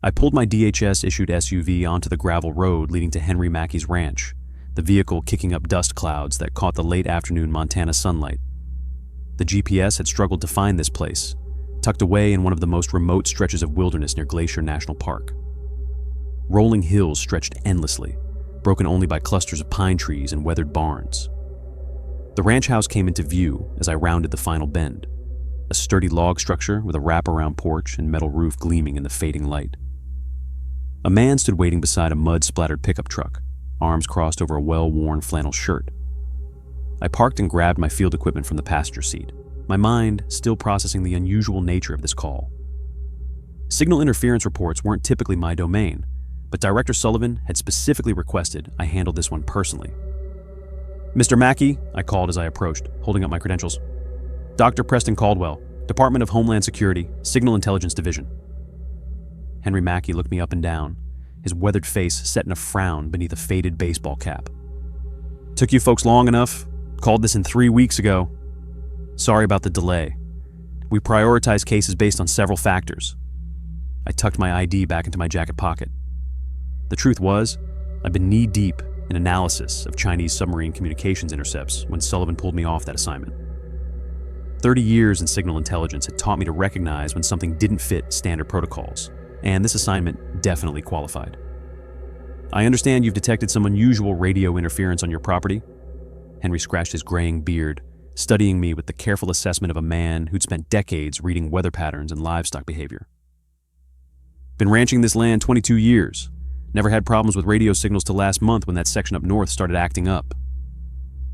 I pulled my DHS-issued SUV onto the gravel road leading to Henry Mackey's ranch, the vehicle kicking up dust clouds that caught the late afternoon Montana sunlight. The GPS had struggled to find this place, tucked away in one of the most remote stretches of wilderness near Glacier National Park. Rolling hills stretched endlessly, broken only by clusters of pine trees and weathered barns. The ranch house came into view as I rounded the final bend, a sturdy log structure with a wraparound porch and metal roof gleaming in the fading light. A man stood waiting beside a mud-splattered pickup truck, arms crossed over a well-worn flannel shirt. I parked and grabbed my field equipment from the passenger seat, my mind still processing the unusual nature of this call. Signal interference reports weren't typically my domain, but Director Sullivan had specifically requested I handle this one personally. "Mr. Mackey," I called as I approached, holding up my credentials. "Dr. Preston Caldwell, Department of Homeland Security, Signal Intelligence Division." Henry Mackey looked me up and down, his weathered face set in a frown beneath a faded baseball cap. "Took you folks long enough. Called this in 3 weeks ago. Sorry about the delay. We prioritize cases based on several factors." I tucked my ID back into my jacket pocket. The truth was, I'd been knee-deep in analysis of Chinese submarine communications intercepts when Sullivan pulled me off that assignment. 30 years in signal intelligence had taught me to recognize when something didn't fit standard protocols, and this assignment definitely qualified. "I understand you've detected some unusual radio interference on your property." Henry scratched his graying beard, studying me with the careful assessment of a man who'd spent decades reading weather patterns and livestock behavior. "Been ranching this land 22 years. Never had problems with radio signals till last month when that section up north started acting up."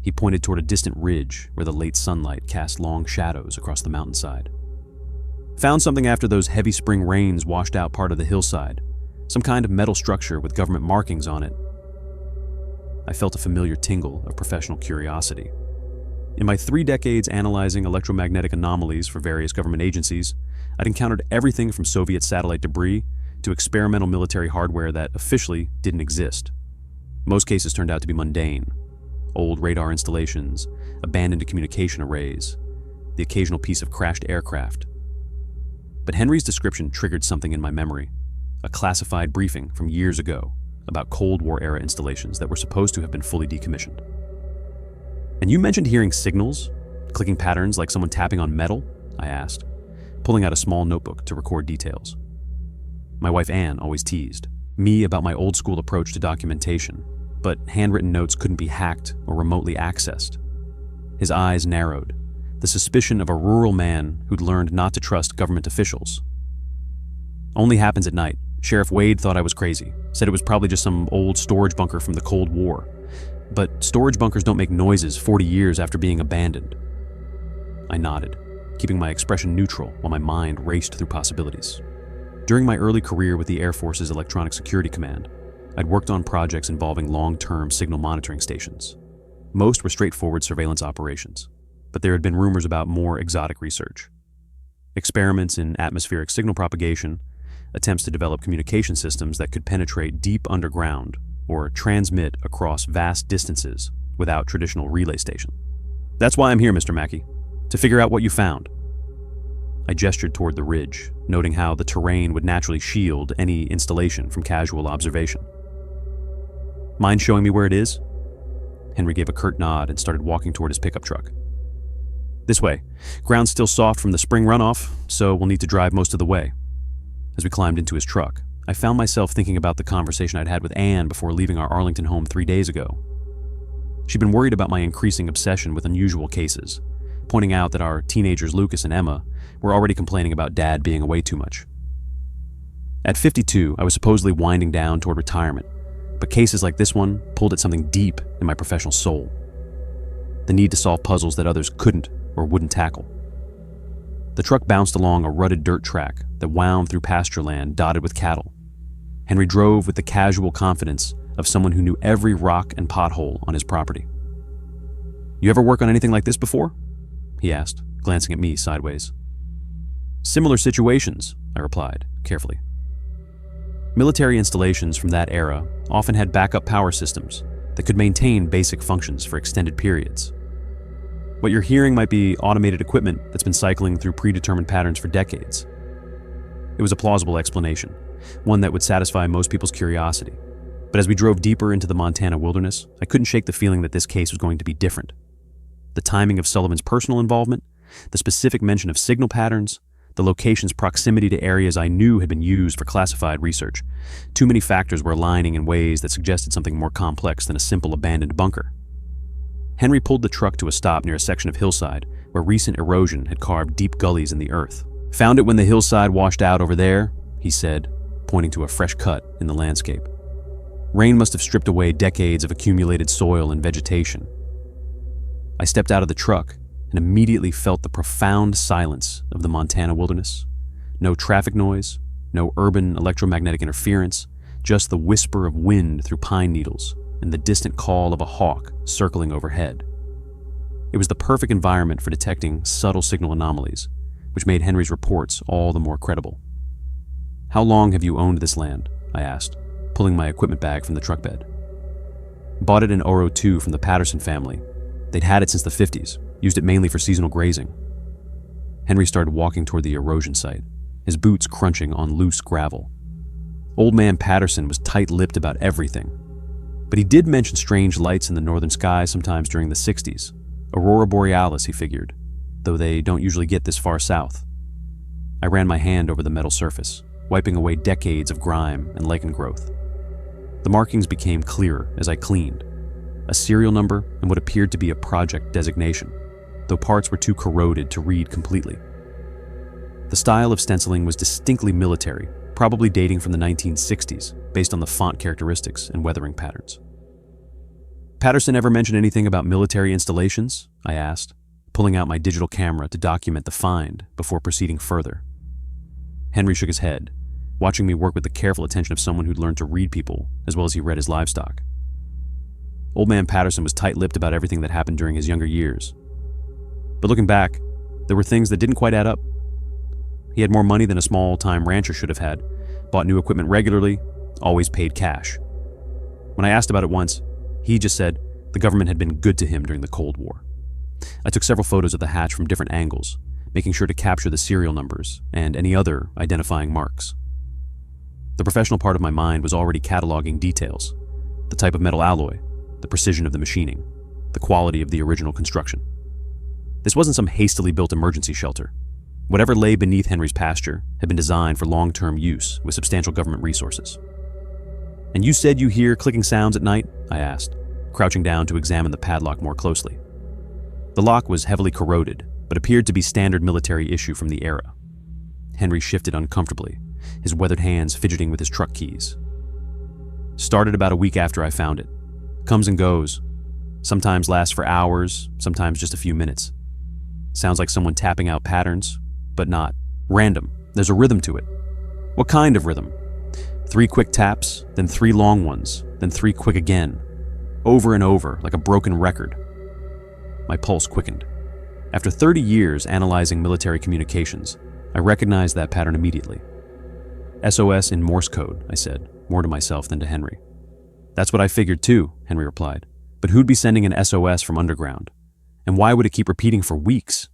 He pointed toward a distant ridge where the late sunlight cast long shadows across the mountainside. "Found something after those heavy spring rains washed out part of the hillside, some kind of metal structure with government markings on it." I felt a familiar tingle of professional curiosity. In my 3 decades analyzing electromagnetic anomalies for various government agencies, I'd encountered everything from Soviet satellite debris to experimental military hardware that officially didn't exist. Most cases turned out to be mundane: old radar installations, abandoned communication arrays, the occasional piece of crashed aircraft. But Henry's description triggered something in my memory, a classified briefing from years ago about Cold War-era installations that were supposed to have been fully decommissioned. "And you mentioned hearing signals, clicking patterns like someone tapping on metal?" I asked, pulling out a small notebook to record details. My wife Anne always teased me about my old-school approach to documentation, but handwritten notes couldn't be hacked or remotely accessed. His eyes narrowed, the suspicion of a rural man who'd learned not to trust government officials. "Only happens at night. Sheriff Wade thought I was crazy, said it was probably just some old storage bunker from the Cold War. But storage bunkers don't make noises 40 years after being abandoned." I nodded, keeping my expression neutral while my mind raced through possibilities. During my early career with the Air Force's Electronic Security Command, I'd worked on projects involving long-term signal monitoring stations. Most were straightforward surveillance operations, but there had been rumors about more exotic research. Experiments in atmospheric signal propagation, attempts to develop communication systems that could penetrate deep underground or transmit across vast distances without traditional relay station. "That's why I'm here, Mr. Mackey, to figure out what you found." I gestured toward the ridge, noting how the terrain would naturally shield any installation from casual observation. "Mind showing me where it is?" Henry gave a curt nod and started walking toward his pickup truck. "This way. Ground's still soft from the spring runoff, so we'll need to drive most of the way." As we climbed into his truck, I found myself thinking about the conversation I'd had with Anne before leaving our Arlington home 3 days ago. She'd been worried about my increasing obsession with unusual cases, pointing out that our teenagers Lucas and Emma were already complaining about Dad being away too much. At 52, I was supposedly winding down toward retirement, but cases like this one pulled at something deep in my professional soul. The need to solve puzzles that others couldn't or wouldn't tackle. The truck bounced along a rutted dirt track that wound through pasture land dotted with cattle. Henry drove with the casual confidence of someone who knew every rock and pothole on his property. "You ever work on anything like this before?" he asked, glancing at me sideways. "Similar situations," I replied, carefully. Military installations from that era often had backup power systems that could maintain basic functions for extended periods. What you're hearing might be automated equipment that's been cycling through predetermined patterns for decades. It was a plausible explanation, one that would satisfy most people's curiosity. But as we drove deeper into the Montana wilderness, I couldn't shake the feeling that this case was going to be different. The timing of Sullivan's personal involvement, the specific mention of signal patterns, the location's proximity to areas I knew had been used for classified research. Too many factors were aligning in ways that suggested something more complex than a simple abandoned bunker. Henry pulled the truck to a stop near a section of hillside where recent erosion had carved deep gullies in the earth. "Found it when the hillside washed out over there," he said, pointing to a fresh cut in the landscape. Rain must have stripped away decades of accumulated soil and vegetation. I stepped out of the truck and immediately felt the profound silence of the Montana wilderness. No traffic noise, no urban electromagnetic interference, just the whisper of wind through pine needles and the distant call of a hawk circling overhead. It was the perfect environment for detecting subtle signal anomalies, which made Henry's reports all the more credible. "How long have you owned this land?" I asked, pulling my equipment bag from the truck bed. "Bought it in Oro 2 from the Patterson family. They'd had it since the 50s, used it mainly for seasonal grazing." Henry started walking toward the erosion site, his boots crunching on loose gravel. Old man Patterson was tight-lipped about everything, but he did mention strange lights in the northern sky sometimes during the 60s. Aurora Borealis, he figured, though they don't usually get this far south. I ran my hand over the metal surface, wiping away decades of grime and lichen growth. The markings became clearer as I cleaned, a serial number and what appeared to be a project designation, though parts were too corroded to read completely. The style of stenciling was distinctly military, probably dating from the 1960s, based on the font characteristics and weathering patterns. "Patterson ever mention anything about military installations?" I asked, pulling out my digital camera to document the find before proceeding further. Henry shook his head, watching me work with the careful attention of someone who'd learned to read people as well as he read his livestock. Old man Patterson was tight-lipped about everything that happened during his younger years. But looking back, there were things that didn't quite add up. He had more money than a small-time rancher should have had, bought new equipment regularly, always paid cash. When I asked about it once, he just said the government had been good to him during the Cold War. I took several photos of the hatch from different angles, making sure to capture the serial numbers and any other identifying marks. The professional part of my mind was already cataloging details: the type of metal alloy, the precision of the machining, the quality of the original construction. This wasn't some hastily built emergency shelter. Whatever lay beneath Henry's pasture had been designed for long-term use with substantial government resources. "And you said you hear clicking sounds at night?" I asked, crouching down to examine the padlock more closely. The lock was heavily corroded, but appeared to be standard military issue from the era. Henry shifted uncomfortably, his weathered hands fidgeting with his truck keys. "Started about a week after I found it. Comes and goes. Sometimes lasts for hours, sometimes just a few minutes. Sounds like someone tapping out patterns, but not. Random. There's a rhythm to it." "What kind of rhythm?" 3 quick taps, then 3 long ones, then 3 quick again. Over and over, like a broken record. My pulse quickened. After 30 years analyzing military communications, I recognized that pattern immediately. "SOS in Morse code," I said, more to myself than to Henry. "That's what I figured too," Henry replied. "But who'd be sending an SOS from underground? And why would it keep repeating for weeks?"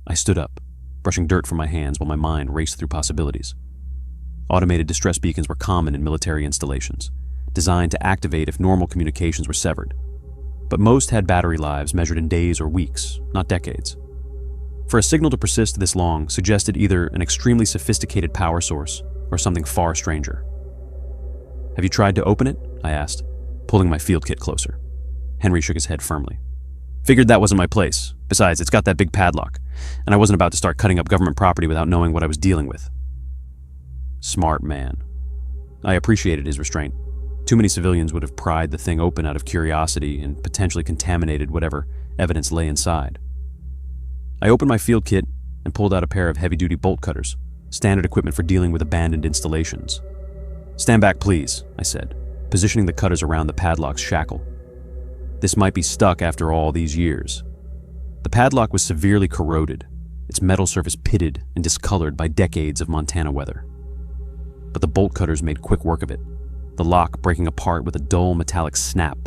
I stood up, brushing dirt from my hands while my mind raced through possibilities. Automated distress beacons were common in military installations, designed to activate if normal communications were severed. But most had battery lives measured in days or weeks, not decades. For a signal to persist this long suggested either an extremely sophisticated power source or something far stranger. "Have you tried to open it?" I asked, pulling my field kit closer. Henry shook his head firmly. "Figured that wasn't my place. Besides, it's got that big padlock, and I wasn't about to start cutting up government property without knowing what I was dealing with." Smart man. I appreciated his restraint. Too many civilians would have pried the thing open out of curiosity and potentially contaminated whatever evidence lay inside. I opened my field kit and pulled out a pair of heavy-duty bolt cutters, standard equipment for dealing with abandoned installations. "Stand back, please," I said, positioning the cutters around the padlock's shackle. This might be stuck after all these years. The padlock was severely corroded, its metal surface pitted and discolored by decades of Montana weather. But the bolt cutters made quick work of it, the lock breaking apart with a dull metallic snap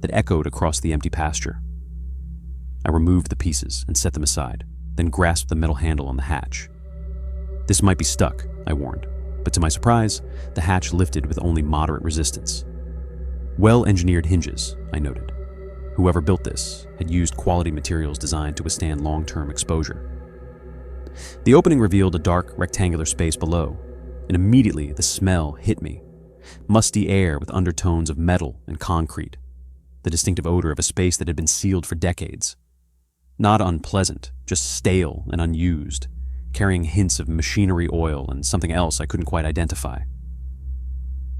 that echoed across the empty pasture. I removed the pieces and set them aside, then grasped the metal handle on the hatch. "This might be stuck," I warned. but to my surprise, the hatch lifted with only moderate resistance. Well-engineered hinges, I noted. Whoever built this had used quality materials designed to withstand long-term exposure. The opening revealed a dark, rectangular space below, and immediately the smell hit me. Musty air with undertones of metal and concrete, the distinctive odor of a space that had been sealed for decades. Not unpleasant, just stale and unused, carrying hints of machinery oil and something else I couldn't quite identify.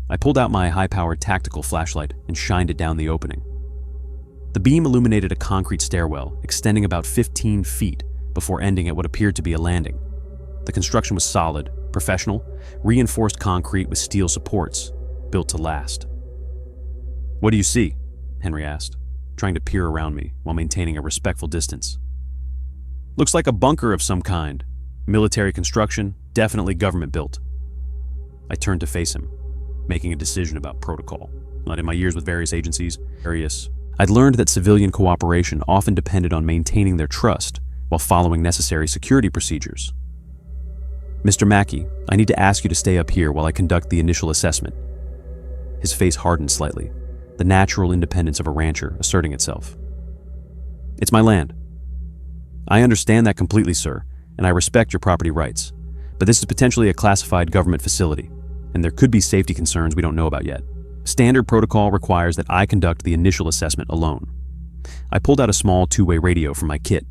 I pulled out my high-powered tactical flashlight and shined it down the opening. The beam illuminated a concrete stairwell extending about 15 feet before ending at what appeared to be a landing. The construction was solid, professional, reinforced concrete with steel supports, built to last. "What do you see?" Henry asked, trying to peer around me while maintaining a respectful distance. "Looks like a bunker of some kind. Military construction, definitely government built." I turned to face him, making a decision about protocol. Not in my years with various agencies, I'd learned that civilian cooperation often depended on maintaining their trust while following necessary security procedures. "Mr. Mackey, I need to ask you to stay up here while I conduct the initial assessment." His face hardened slightly, the natural independence of a rancher asserting itself. "It's my land." "I understand that completely, sir, and I respect your property rights. But this is potentially a classified government facility, and there could be safety concerns we don't know about yet. Standard protocol requires that I conduct the initial assessment alone." I pulled out a small two-way radio from my kit.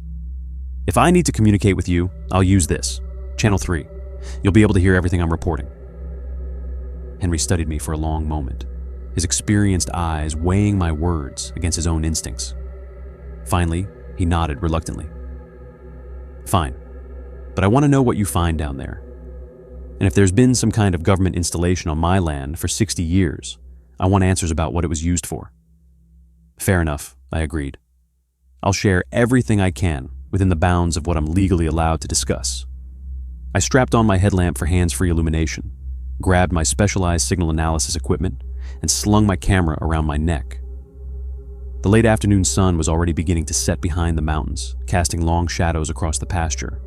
"If I need to communicate with you, I'll use this. Channel 3. You'll be able to hear everything I'm reporting." Henry studied me for a long moment, his experienced eyes weighing my words against his own instincts. Finally, he nodded reluctantly. "Fine, but I want to know what you find down there. And if there's been some kind of government installation on my land for 60 years, I want answers about what it was used for." "Fair enough," I agreed. "I'll share everything I can within the bounds of what I'm legally allowed to discuss." I strapped on my headlamp for hands-free illumination, grabbed my specialized signal analysis equipment, and slung my camera around my neck. The late afternoon sun was already beginning to set behind the mountains, casting long shadows across the pasture.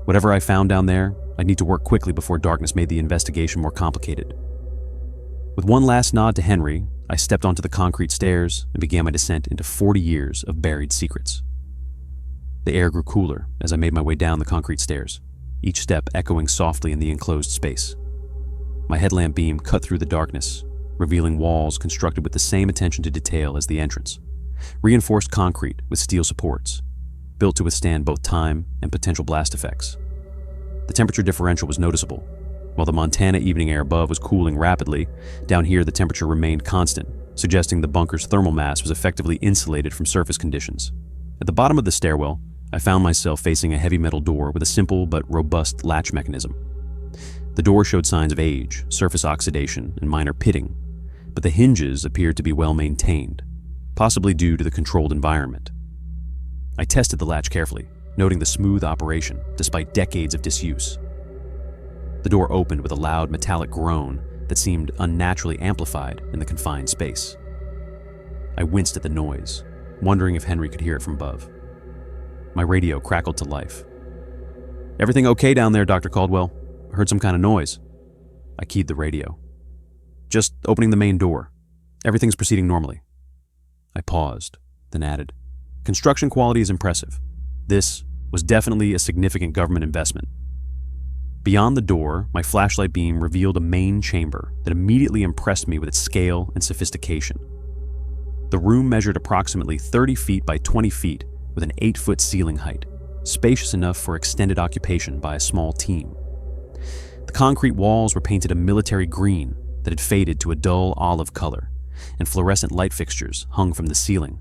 Whatever I found down there, I'd need to work quickly before darkness made the investigation more complicated. With one last nod to Henry, I stepped onto the concrete stairs and began my descent into 40 years of buried secrets. The air grew cooler as I made my way down the concrete stairs, each step echoing softly in the enclosed space. My headlamp beam cut through the darkness, revealing walls constructed with the same attention to detail as the entrance, reinforced concrete with steel supports, built to withstand both time and potential blast effects. The temperature differential was noticeable. While the Montana evening air above was cooling rapidly, down here the temperature remained constant, suggesting the bunker's thermal mass was effectively insulated from surface conditions. At the bottom of the stairwell, I found myself facing a heavy metal door with a simple but robust latch mechanism. The door showed signs of age, surface oxidation, and minor pitting, but the hinges appeared to be well maintained, possibly due to the controlled environment. I tested the latch carefully, noting the smooth operation despite decades of disuse. The door opened with a loud metallic groan that seemed unnaturally amplified in the confined space. I winced at the noise, wondering if Henry could hear it from above. My radio crackled to life. "Everything okay down there, Dr. Caldwell? I heard some kind of noise." I keyed the radio. "Just opening the main door. Everything's proceeding normally." I paused, then added, "Construction quality is impressive. This was definitely a significant government investment." Beyond the door, my flashlight beam revealed a main chamber that immediately impressed me with its scale and sophistication. The room measured approximately 30 feet by 20 feet with an 8-foot ceiling height, spacious enough for extended occupation by a small team. The concrete walls were painted a military green that had faded to a dull olive color, and fluorescent light fixtures hung from the ceiling,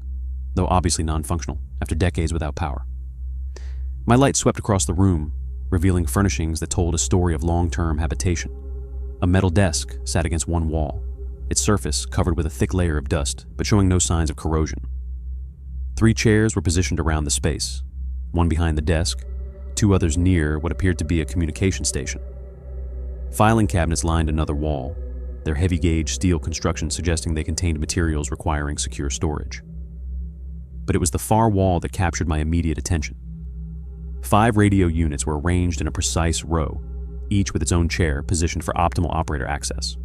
though obviously non-functional after decades without power. My light swept across the room, revealing furnishings that told a story of long-term habitation. A metal desk sat against one wall, its surface covered with a thick layer of dust, but showing no signs of corrosion. 3 chairs were positioned around the space, one behind the desk, 2 others near what appeared to be a communication station. Filing cabinets lined another wall, their heavy-gauge steel construction suggesting they contained materials requiring secure storage. But it was the far wall that captured my immediate attention. 5 radio units were arranged in a precise row, each with its own chair positioned for optimal operator access.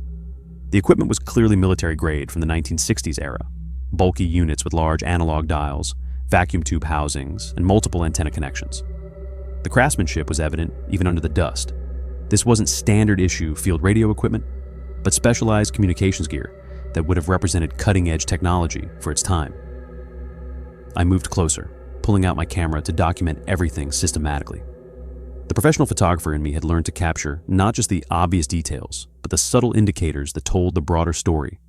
The equipment was clearly military grade from the 1960s era. Bulky units with large analog dials, vacuum tube housings, and multiple antenna connections. The craftsmanship was evident even under the dust. This wasn't standard issue field radio equipment, but specialized communications gear that would have represented cutting-edge technology for its time. I moved closer, pulling out my camera to document everything systematically. The professional photographer in me had learned to capture not just the obvious details, but the subtle indicators that told the broader story.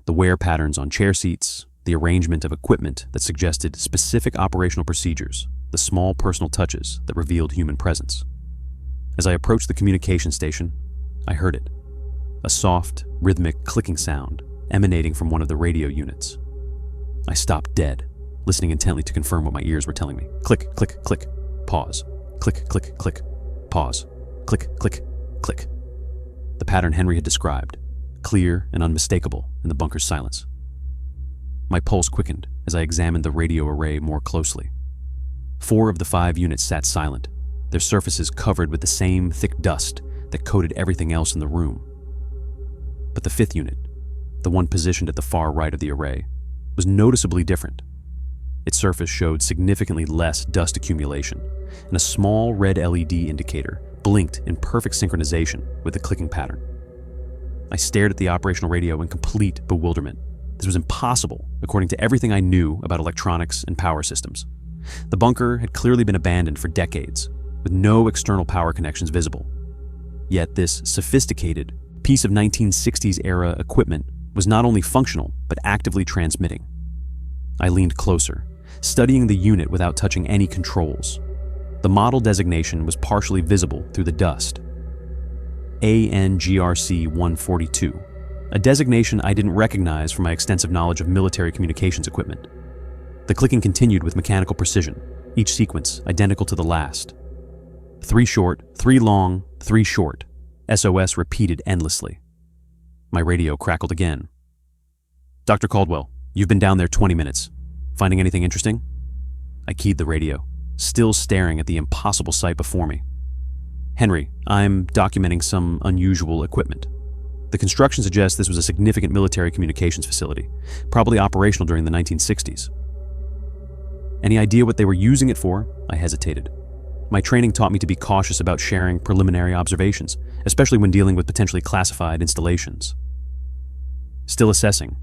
The wear patterns on chair seats, the arrangement of equipment that suggested specific operational procedures, the small personal touches that revealed human presence. As I approached the communication station, I heard it. A soft, rhythmic clicking sound emanating from one of the radio units. I stopped dead, listening intently to confirm what my ears were telling me. Click, click, click, pause. Click, click, click, pause. Click, click, click. The pattern Henry had described, clear and unmistakable in the bunker's silence. My pulse quickened as I examined the radio array more closely. 4 of the 5 units sat silent, their surfaces covered with the same thick dust that coated everything else in the room. But the 5th unit, the one positioned at the far right of the array, was noticeably different. Its surface showed significantly less dust accumulation, and a small red LED indicator blinked in perfect synchronization with the clicking pattern. I stared at the operational radio in complete bewilderment. This was impossible, according to everything I knew about electronics and power systems. The bunker had clearly been abandoned for decades, with no external power connections visible. Yet this sophisticated piece of 1960s-era equipment was not only functional, but actively transmitting. I leaned closer, studying the unit without touching any controls. The model designation was partially visible through the dust. ANGRC 142, a designation I didn't recognize from my extensive knowledge of military communications equipment. The clicking continued with mechanical precision, each sequence identical to the last. 3 short, 3 long, 3 short. SOS repeated endlessly. My radio crackled again. Dr. Caldwell, you've been down there 20 minutes. Finding anything interesting? I keyed the radio, still staring at the impossible sight before me. Henry, I'm documenting some unusual equipment. The construction suggests this was a significant military communications facility, probably operational during the 1960s. Any idea what they were using it for? I hesitated. My training taught me to be cautious about sharing preliminary observations, especially when dealing with potentially classified installations. Still assessing.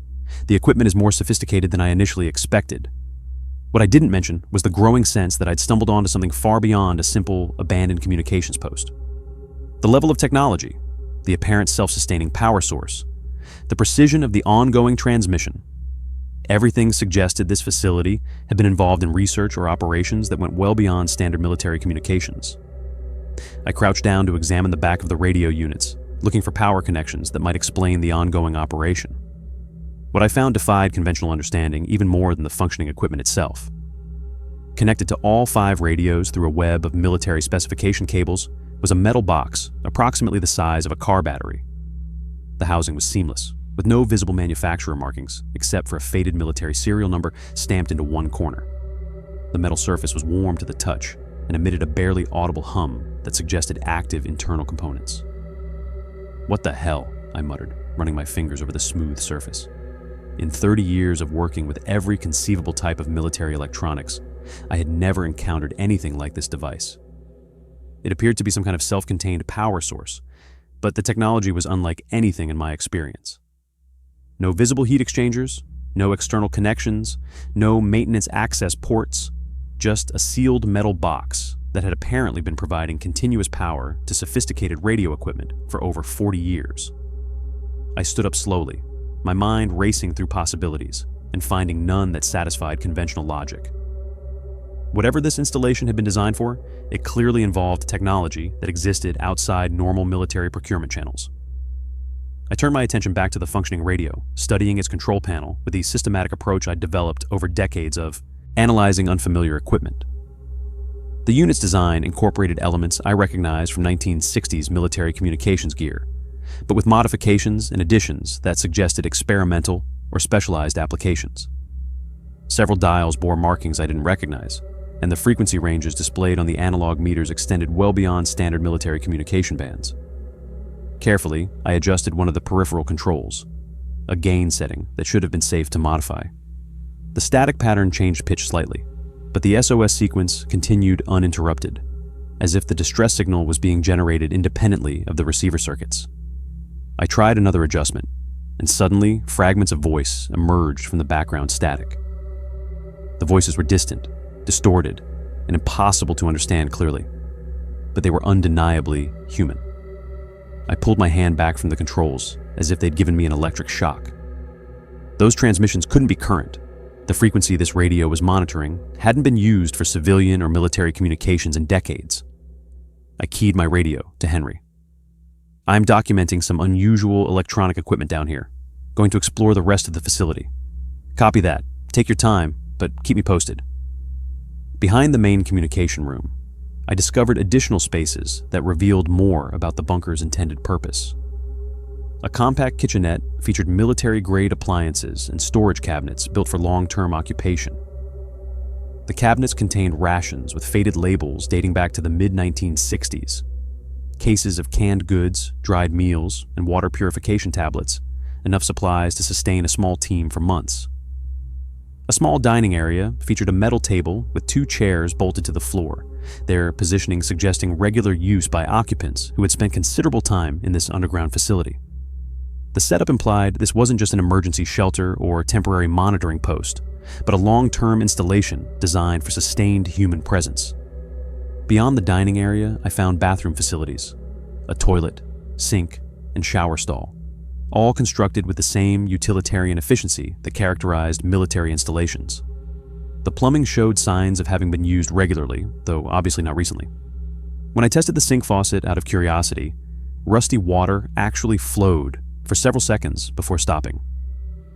The equipment is more sophisticated than I initially expected. What I didn't mention was the growing sense that I'd stumbled onto something far beyond a simple, abandoned communications post. The level of technology, the apparent self-sustaining power source, the precision of the ongoing transmission. Everything suggested this facility had been involved in research or operations that went well beyond standard military communications. I crouched down to examine the back of the radio units, looking for power connections that might explain the ongoing operation. What I found defied conventional understanding even more than the functioning equipment itself. Connected to all 5 radios through a web of military specification cables was a metal box approximately the size of a car battery. The housing was seamless, with no visible manufacturer markings except for a faded military serial number stamped into one corner. The metal surface was warm to the touch and emitted a barely audible hum that suggested active internal components. What the hell, I muttered, running my fingers over the smooth surface. In 30 years of working with every conceivable type of military electronics, I had never encountered anything like this device. It appeared to be some kind of self-contained power source, but the technology was unlike anything in my experience. No visible heat exchangers, no external connections, no maintenance access ports, just a sealed metal box that had apparently been providing continuous power to sophisticated radio equipment for over 40 years. I stood up slowly, my mind racing through possibilities and finding none that satisfied conventional logic. Whatever this installation had been designed for, it clearly involved technology that existed outside normal military procurement channels. I turned my attention back to the functioning radio, studying its control panel with the systematic approach I'd developed over decades of analyzing unfamiliar equipment. The unit's design incorporated elements I recognized from 1960s military communications gear, but with modifications and additions that suggested experimental or specialized applications. Several dials bore markings I didn't recognize, and the frequency ranges displayed on the analog meters extended well beyond standard military communication bands. Carefully, I adjusted one of the peripheral controls, a gain setting that should have been safe to modify. The static pattern changed pitch slightly, but the SOS sequence continued uninterrupted, as if the distress signal was being generated independently of the receiver circuits. I tried another adjustment, and suddenly fragments of voice emerged from the background static. The voices were distant, distorted, and impossible to understand clearly, but they were undeniably human. I pulled my hand back from the controls as if they'd given me an electric shock. Those transmissions couldn't be current. The frequency this radio was monitoring hadn't been used for civilian or military communications in decades. I keyed my radio to Henry. "I'm documenting some unusual electronic equipment down here. Going to explore the rest of the facility. Copy that. Take your time, but keep me posted." Behind the main communication room, I discovered additional spaces that revealed more about the bunker's intended purpose. A compact kitchenette featured military-grade appliances and storage cabinets built for long-term occupation. The cabinets contained rations with faded labels dating back to the mid-1960s, cases of canned goods, dried meals, and water purification tablets, enough supplies to sustain a small team for months. A small dining area featured a metal table with 2 chairs bolted to the floor, their positioning suggesting regular use by occupants who had spent considerable time in this underground facility. The setup implied this wasn't just an emergency shelter or temporary monitoring post, but a long-term installation designed for sustained human presence. Beyond the dining area, I found bathroom facilities, a toilet, sink, and shower stall, all constructed with the same utilitarian efficiency that characterized military installations. The plumbing showed signs of having been used regularly, though obviously not recently. When I tested the sink faucet out of curiosity, rusty water actually flowed for several seconds before stopping,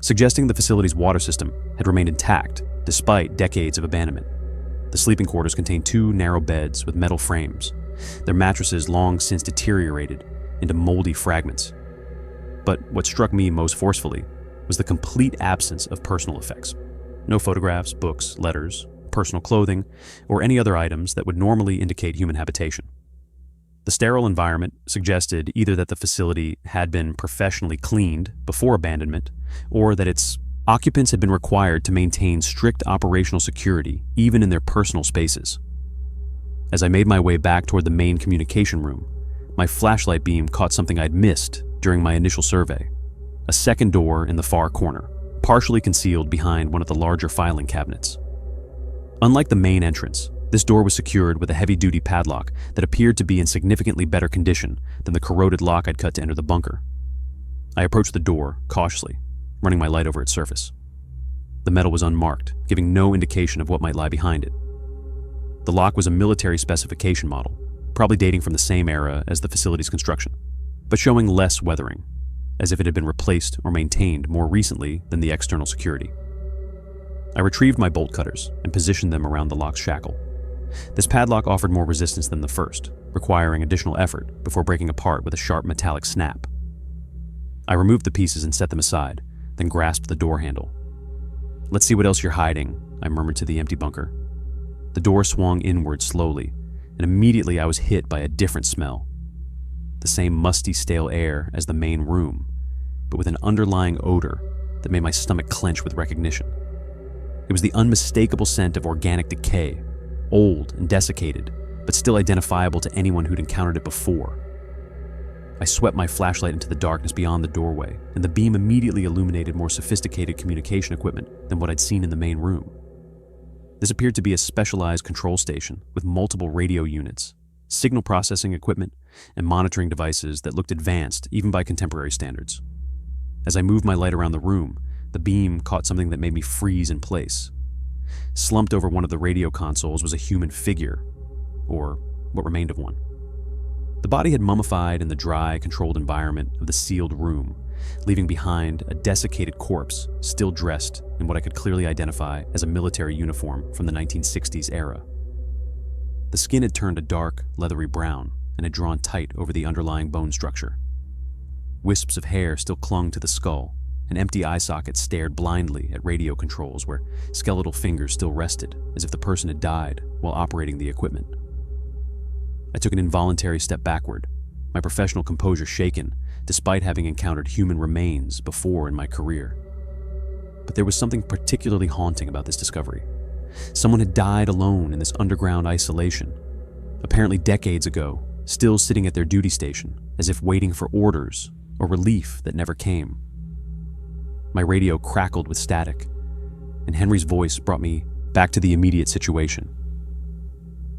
suggesting the facility's water system had remained intact despite decades of abandonment. The sleeping quarters contained 2 narrow beds with metal frames, their mattresses long since deteriorated into moldy fragments. But what struck me most forcefully was the complete absence of personal effects. No photographs, books, letters, personal clothing, or any other items that would normally indicate human habitation. The sterile environment suggested either that the facility had been professionally cleaned before abandonment, or that its occupants had been required to maintain strict operational security even in their personal spaces. As I made my way back toward the main communication room, my flashlight beam caught something I'd missed during my initial survey: a second door in the far corner, partially concealed behind one of the larger filing cabinets. Unlike the main entrance, this door was secured with a heavy-duty padlock that appeared to be in significantly better condition than the corroded lock I'd cut to enter the bunker. I approached the door cautiously, running my light over its surface. The metal was unmarked, giving no indication of what might lie behind it. The lock was a military specification model, probably dating from the same era as the facility's construction, but showing less weathering, as if it had been replaced or maintained more recently than the external security. I retrieved my bolt cutters and positioned them around the lock's shackle. This padlock offered more resistance than the first, requiring additional effort before breaking apart with a sharp metallic snap. I removed the pieces and set them aside, then grasped the door handle. "Let's see what else you're hiding," I murmured to the empty bunker. The door swung inward slowly, and immediately I was hit by a different smell. The same musty, stale air as the main room, but with an underlying odor that made my stomach clench with recognition. It was the unmistakable scent of organic decay, old and desiccated, but still identifiable to anyone who'd encountered it before. I swept my flashlight into the darkness beyond the doorway, and the beam immediately illuminated more sophisticated communication equipment than what I'd seen in the main room. This appeared to be a specialized control station with multiple radio units, signal processing equipment, and monitoring devices that looked advanced even by contemporary standards. As I moved my light around the room, the beam caught something that made me freeze in place. Slumped over one of the radio consoles was a human figure, or what remained of one. The body had mummified in the dry, controlled environment of the sealed room, leaving behind a desiccated corpse still dressed in what I could clearly identify as a military uniform from the 1960s era. The skin had turned a dark, leathery brown and had drawn tight over the underlying bone structure. Wisps of hair still clung to the skull, An empty eye socket stared blindly at radio controls where skeletal fingers still rested, as if the person had died while operating the equipment. I took an involuntary step backward, my professional composure shaken, despite having encountered human remains before in my career. But there was something particularly haunting about this discovery. Someone had died alone in this underground isolation, apparently decades ago, still sitting at their duty station, as if waiting for orders or relief that never came. My radio crackled with static, and Henry's voice brought me back to the immediate situation.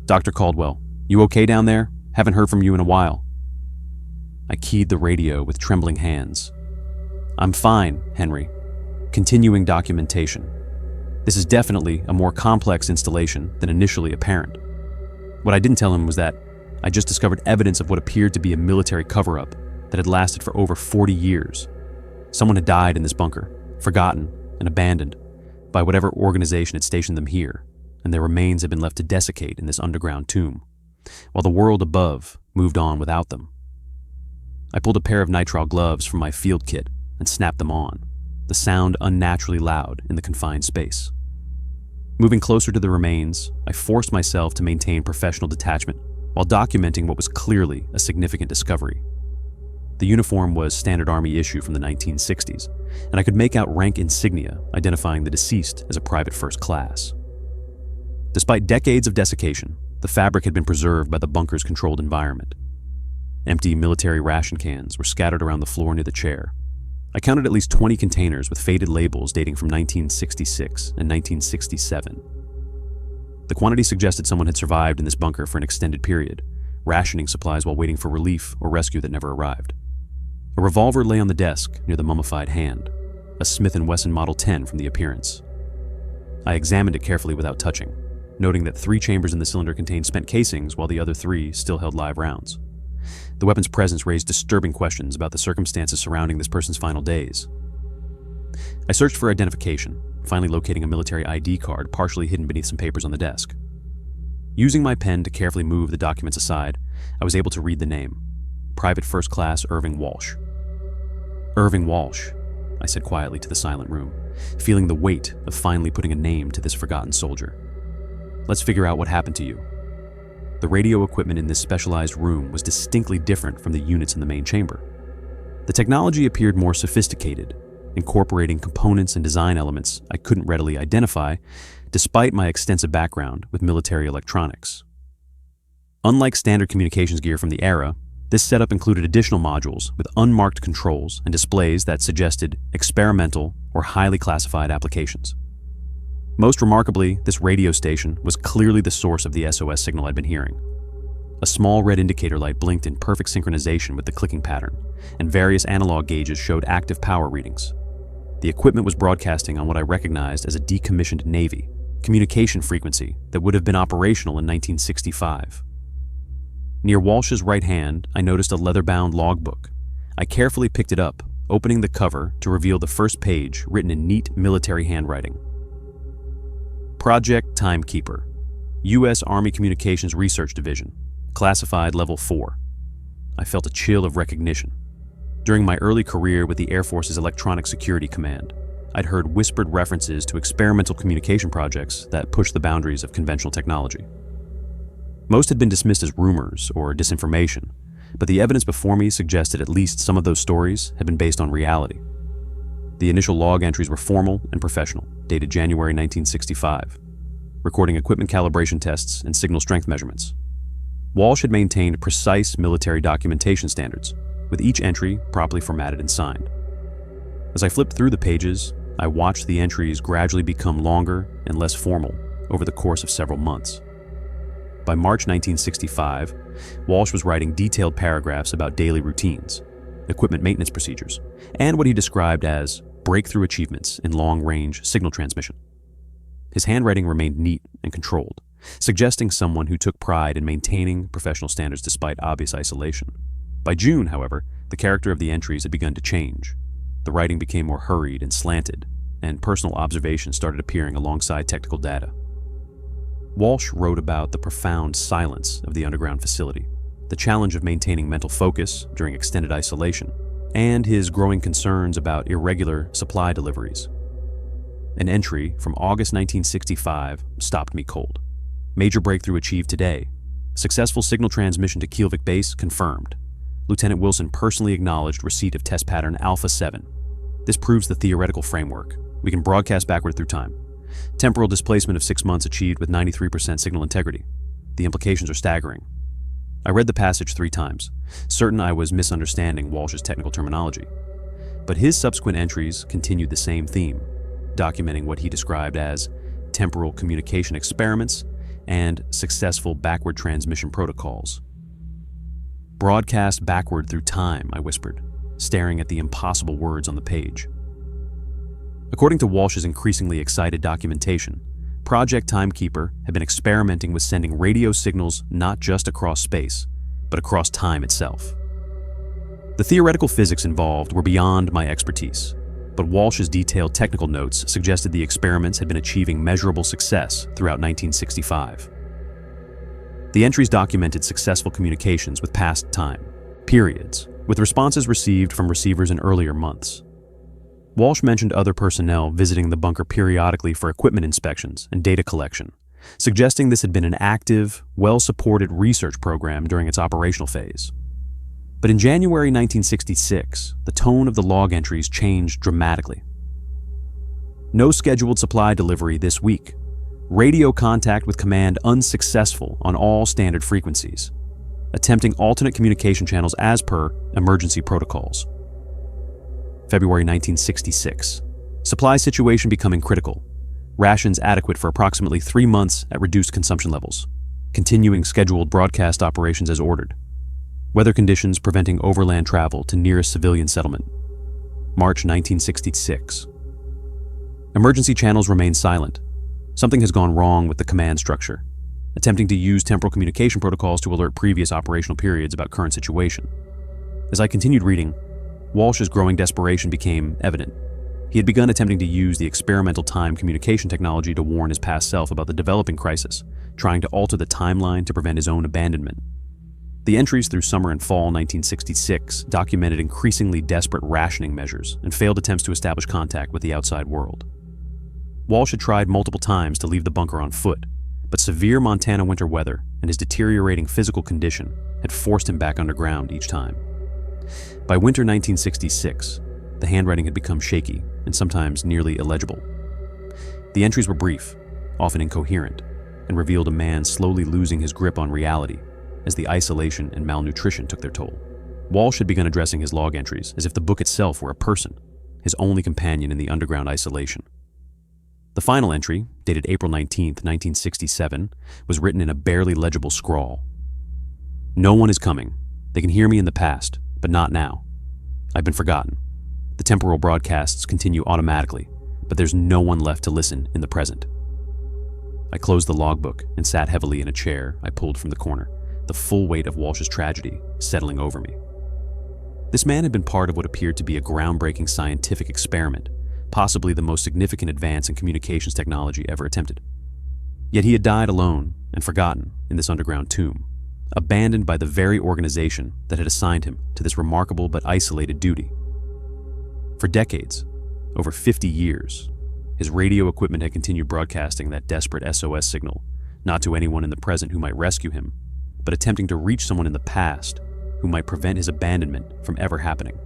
"Dr. Caldwell, you okay down there? Haven't heard from you in a while." I keyed the radio with trembling hands. "I'm fine, Henry. Continuing documentation. This is definitely a more complex installation than initially apparent." What I didn't tell him was that I just discovered evidence of what appeared to be a military cover-up that had lasted for over 40 years. Someone had died in this bunker, forgotten and abandoned by whatever organization had stationed them here, and their remains had been left to desiccate in this underground tomb, while the world above moved on without them. I pulled a pair of nitrile gloves from my field kit and snapped them on, the sound unnaturally loud in the confined space. Moving closer to the remains, I forced myself to maintain professional detachment while documenting what was clearly a significant discovery. The uniform was standard Army issue from the 1960s, and I could make out rank insignia identifying the deceased as a private first class. Despite decades of desiccation, the fabric had been preserved by the bunker's controlled environment. Empty military ration cans were scattered around the floor near the chair. I counted at least 20 containers with faded labels dating from 1966 and 1967. The quantity suggested someone had survived in this bunker for an extended period, rationing supplies while waiting for relief or rescue that never arrived. A revolver lay on the desk near the mummified hand, a Smith & Wesson Model 10 from the appearance. I examined it carefully without touching, noting that 3 chambers in the cylinder contained spent casings while the other 3 still held live rounds. The weapon's presence raised disturbing questions about the circumstances surrounding this person's final days. I searched for identification, finally locating a military ID card partially hidden beneath some papers on the desk. Using my pen to carefully move the documents aside, I was able to read the name: Private First Class Irving Walsh. "Irving Walsh," I said quietly to the silent room, feeling the weight of finally putting a name to this forgotten soldier. "Let's figure out what happened to you." The radio equipment in this specialized room was distinctly different from the units in the main chamber. The technology appeared more sophisticated, incorporating components and design elements I couldn't readily identify, despite my extensive background with military electronics. Unlike standard communications gear from the era, this setup included additional modules with unmarked controls and displays that suggested experimental or highly classified applications. Most remarkably, this radio station was clearly the source of the SOS signal I'd been hearing. A small red indicator light blinked in perfect synchronization with the clicking pattern, and various analog gauges showed active power readings. The equipment was broadcasting on what I recognized as a decommissioned Navy communication frequency that would have been operational in 1965. Near Walsh's right hand, I noticed a leather-bound logbook. I carefully picked it up, opening the cover to reveal the first page written in neat military handwriting. Project Timekeeper, U.S. Army Communications Research Division, classified Level 4. I felt a chill of recognition. During my early career with the Air Force's Electronic Security Command, I'd heard whispered references to experimental communication projects that pushed the boundaries of conventional technology. Most had been dismissed as rumors or disinformation, but the evidence before me suggested at least some of those stories had been based on reality. The initial log entries were formal and professional, dated January 1965, recording equipment calibration tests and signal strength measurements. Walsh had maintained precise military documentation standards, with each entry properly formatted and signed. As I flipped through the pages, I watched the entries gradually become longer and less formal over the course of several months. By March 1965, Walsh was writing detailed paragraphs about daily routines, equipment maintenance procedures, and what he described as breakthrough achievements in long-range signal transmission. His handwriting remained neat and controlled, suggesting someone who took pride in maintaining professional standards despite obvious isolation. By June, however, the character of the entries had begun to change. The writing became more hurried and slanted, and personal observations started appearing alongside technical data. Walsh wrote about the profound silence of the underground facility, the challenge of maintaining mental focus during extended isolation, and his growing concerns about irregular supply deliveries. An entry from August 1965 stopped me cold. Major breakthrough achieved today. Successful signal transmission to Kielvik base confirmed. Lieutenant Wilson personally acknowledged receipt of test pattern Alpha 7. This proves the theoretical framework. We can broadcast backward through time. Temporal displacement of 6 months achieved with 93% signal integrity. The implications are staggering. I read the passage 3 times, certain I was misunderstanding Walsh's technical terminology. But his subsequent entries continued the same theme, documenting what he described as temporal communication experiments and successful backward transmission protocols. Broadcast backward through time, I whispered, staring at the impossible words on the page. According to Walsh's increasingly excited documentation, Project Timekeeper had been experimenting with sending radio signals not just across space, but across time itself. The theoretical physics involved were beyond my expertise, but Walsh's detailed technical notes suggested the experiments had been achieving measurable success throughout 1965. The entries documented successful communications with past time, periods, with responses received from receivers in earlier months. Walsh mentioned other personnel visiting the bunker periodically for equipment inspections and data collection, suggesting this had been an active, well-supported research program during its operational phase. But in January 1966, the tone of the log entries changed dramatically. No scheduled supply delivery this week. Radio contact with command unsuccessful on all standard frequencies. Attempting alternate communication channels as per emergency protocols. February 1966. Supply situation becoming critical. Rations adequate for approximately 3 months at reduced consumption levels. Continuing scheduled broadcast operations as ordered. Weather conditions preventing overland travel to nearest civilian settlement. March 1966. Emergency channels remain silent. Something has gone wrong with the command structure. Attempting to use temporal communication protocols to alert previous operational periods about current situation. As I continued reading, Walsh's growing desperation became evident. He had begun attempting to use the experimental time communication technology to warn his past self about the developing crisis, trying to alter the timeline to prevent his own abandonment. The entries through summer and fall 1966 documented increasingly desperate rationing measures and failed attempts to establish contact with the outside world. Walsh had tried multiple times to leave the bunker on foot, but severe Montana winter weather and his deteriorating physical condition had forced him back underground each time. By winter 1966, the handwriting had become shaky and sometimes nearly illegible. The entries were brief, often incoherent, and revealed a man slowly losing his grip on reality as the isolation and malnutrition took their toll. Walsh had begun addressing his log entries as if the book itself were a person, his only companion in the underground isolation. The final entry, dated April 19, 1967, was written in a barely legible scrawl. No one is coming. They can hear me in the past, but not now. I've been forgotten. The temporal broadcasts continue automatically, but there's no one left to listen in the present. I closed the logbook and sat heavily in a chair I pulled from the corner, the full weight of Walsh's tragedy settling over me. This man had been part of what appeared to be a groundbreaking scientific experiment, possibly the most significant advance in communications technology ever attempted. Yet he had died alone and forgotten in this underground tomb, abandoned by the very organization that had assigned him to this remarkable but isolated duty. For decades, over 50 years, his radio equipment had continued broadcasting that desperate SOS signal, not to anyone in the present who might rescue him, but attempting to reach someone in the past who might prevent his abandonment from ever happening.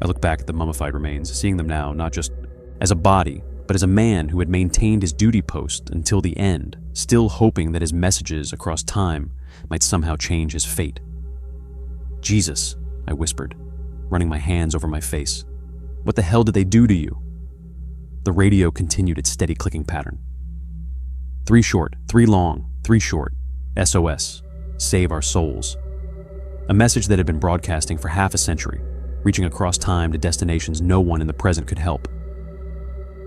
I look back at the mummified remains, seeing them now not just as a body, but as a man who had maintained his duty post until the end, still hoping that his messages across time might somehow change his fate. Jesus, I whispered, running my hands over my face. What the hell did they do to you? The radio continued its steady clicking pattern. 3 short, 3 long, 3 short. SOS. Save our souls. A message that had been broadcasting for half a century, reaching across time to destinations no one in the present could help.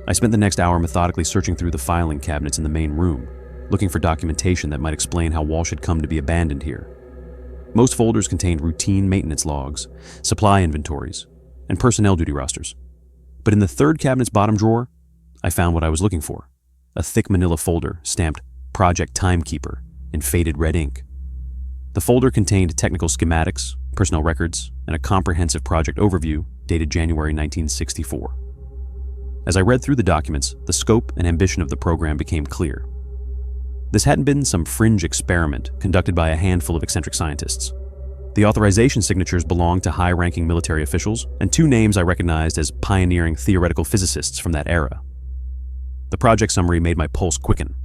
I spent the next hour methodically searching through the filing cabinets in the main room, looking for documentation that might explain how Walsh had come to be abandoned here. Most folders contained routine maintenance logs, supply inventories, and personnel duty rosters. But in the third cabinet's bottom drawer, I found what I was looking for, a thick manila folder stamped Project Timekeeper in faded red ink. The folder contained technical schematics, personnel records, and a comprehensive project overview dated January 1964. As I read through the documents, the scope and ambition of the program became clear. This hadn't been some fringe experiment conducted by a handful of eccentric scientists. The authorization signatures belonged to high-ranking military officials and two names I recognized as pioneering theoretical physicists from that era. The project summary made my pulse quicken.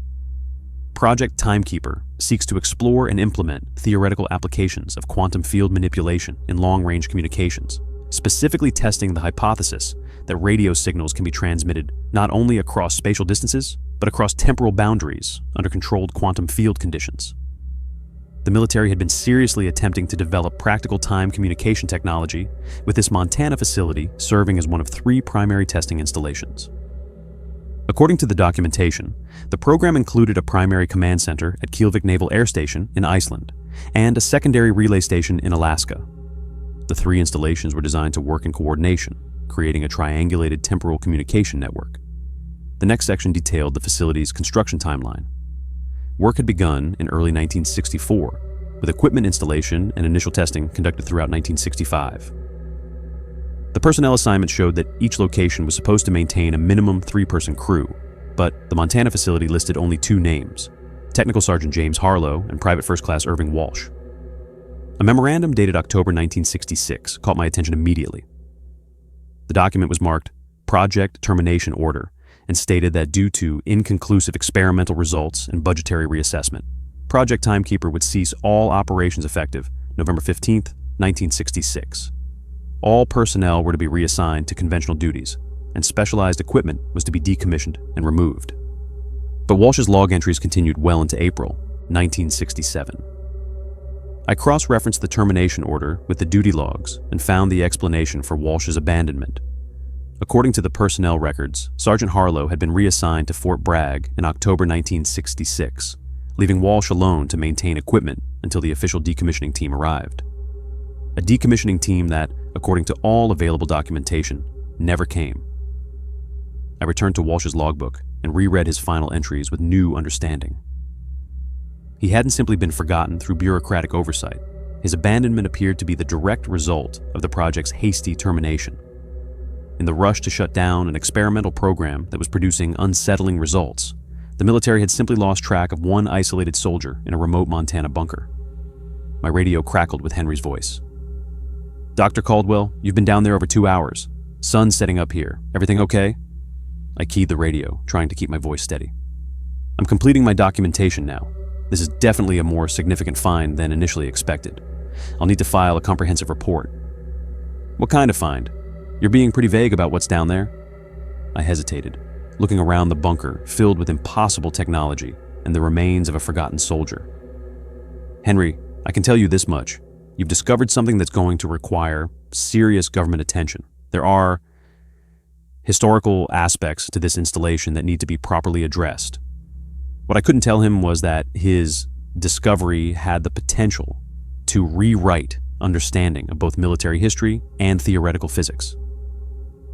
Project Timekeeper seeks to explore and implement theoretical applications of quantum field manipulation in long-range communications, specifically testing the hypothesis that radio signals can be transmitted not only across spatial distances, but across temporal boundaries under controlled quantum field conditions. The military had been seriously attempting to develop practical time communication technology, with this Montana facility serving as one of 3 primary testing installations. According to the documentation, the program included a primary command center at Keflavik Naval Air Station in Iceland and a secondary relay station in Alaska. The 3 installations were designed to work in coordination, creating a triangulated temporal communication network. The next section detailed the facility's construction timeline. Work had begun in early 1964, with equipment installation and initial testing conducted throughout 1965. The personnel assignment showed that each location was supposed to maintain a minimum 3-person crew, but the Montana facility listed only 2 names: Technical Sergeant James Harlow and Private First Class Irving Walsh. A memorandum dated October 1966 caught my attention immediately. The document was marked Project Termination Order and stated that due to inconclusive experimental results and budgetary reassessment, Project Timekeeper would cease all operations effective November 15, 1966. All personnel were to be reassigned to conventional duties, and specialized equipment was to be decommissioned and removed. But Walsh's log entries continued well into April 1967. I cross-referenced the termination order with the duty logs and found the explanation for Walsh's abandonment. According to the personnel records, Sergeant Harlow had been reassigned to Fort Bragg in October 1966, leaving Walsh alone to maintain equipment until the official decommissioning team arrived. A decommissioning team that, according to all available documentation, never came. I returned to Walsh's logbook and reread his final entries with new understanding. He hadn't simply been forgotten through bureaucratic oversight. His abandonment appeared to be the direct result of the project's hasty termination. In the rush to shut down an experimental program that was producing unsettling results, the military had simply lost track of one isolated soldier in a remote Montana bunker. My radio crackled with Henry's voice. "Dr. Caldwell, you've been down there over 2 hours. Sun's setting up here. Everything okay?" I keyed the radio, trying to keep my voice steady. "I'm completing my documentation now. This is definitely a more significant find than initially expected. I'll need to file a comprehensive report." "What kind of find? You're being pretty vague about what's down there." I hesitated, looking around the bunker filled with impossible technology and the remains of a forgotten soldier. "Henry, I can tell you this much. You've discovered something that's going to require serious government attention. There are historical aspects to this installation that need to be properly addressed." What I couldn't tell him was that his discovery had the potential to rewrite understanding of both military history and theoretical physics.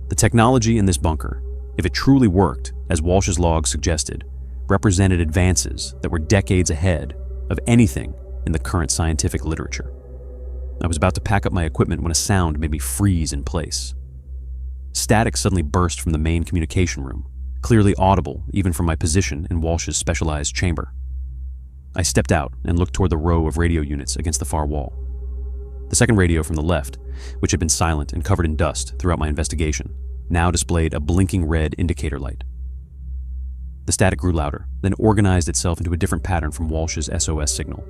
The technology in this bunker, if it truly worked, as Walsh's log suggested, represented advances that were decades ahead of anything in the current scientific literature. I was about to pack up my equipment when a sound made me freeze in place. Static suddenly burst from the main communication room, clearly audible even from my position in Walsh's specialized chamber. I stepped out and looked toward the row of radio units against the far wall. The second radio from the left, which had been silent and covered in dust throughout my investigation, now displayed a blinking red indicator light. The static grew louder, then organized itself into a different pattern from Walsh's SOS signal.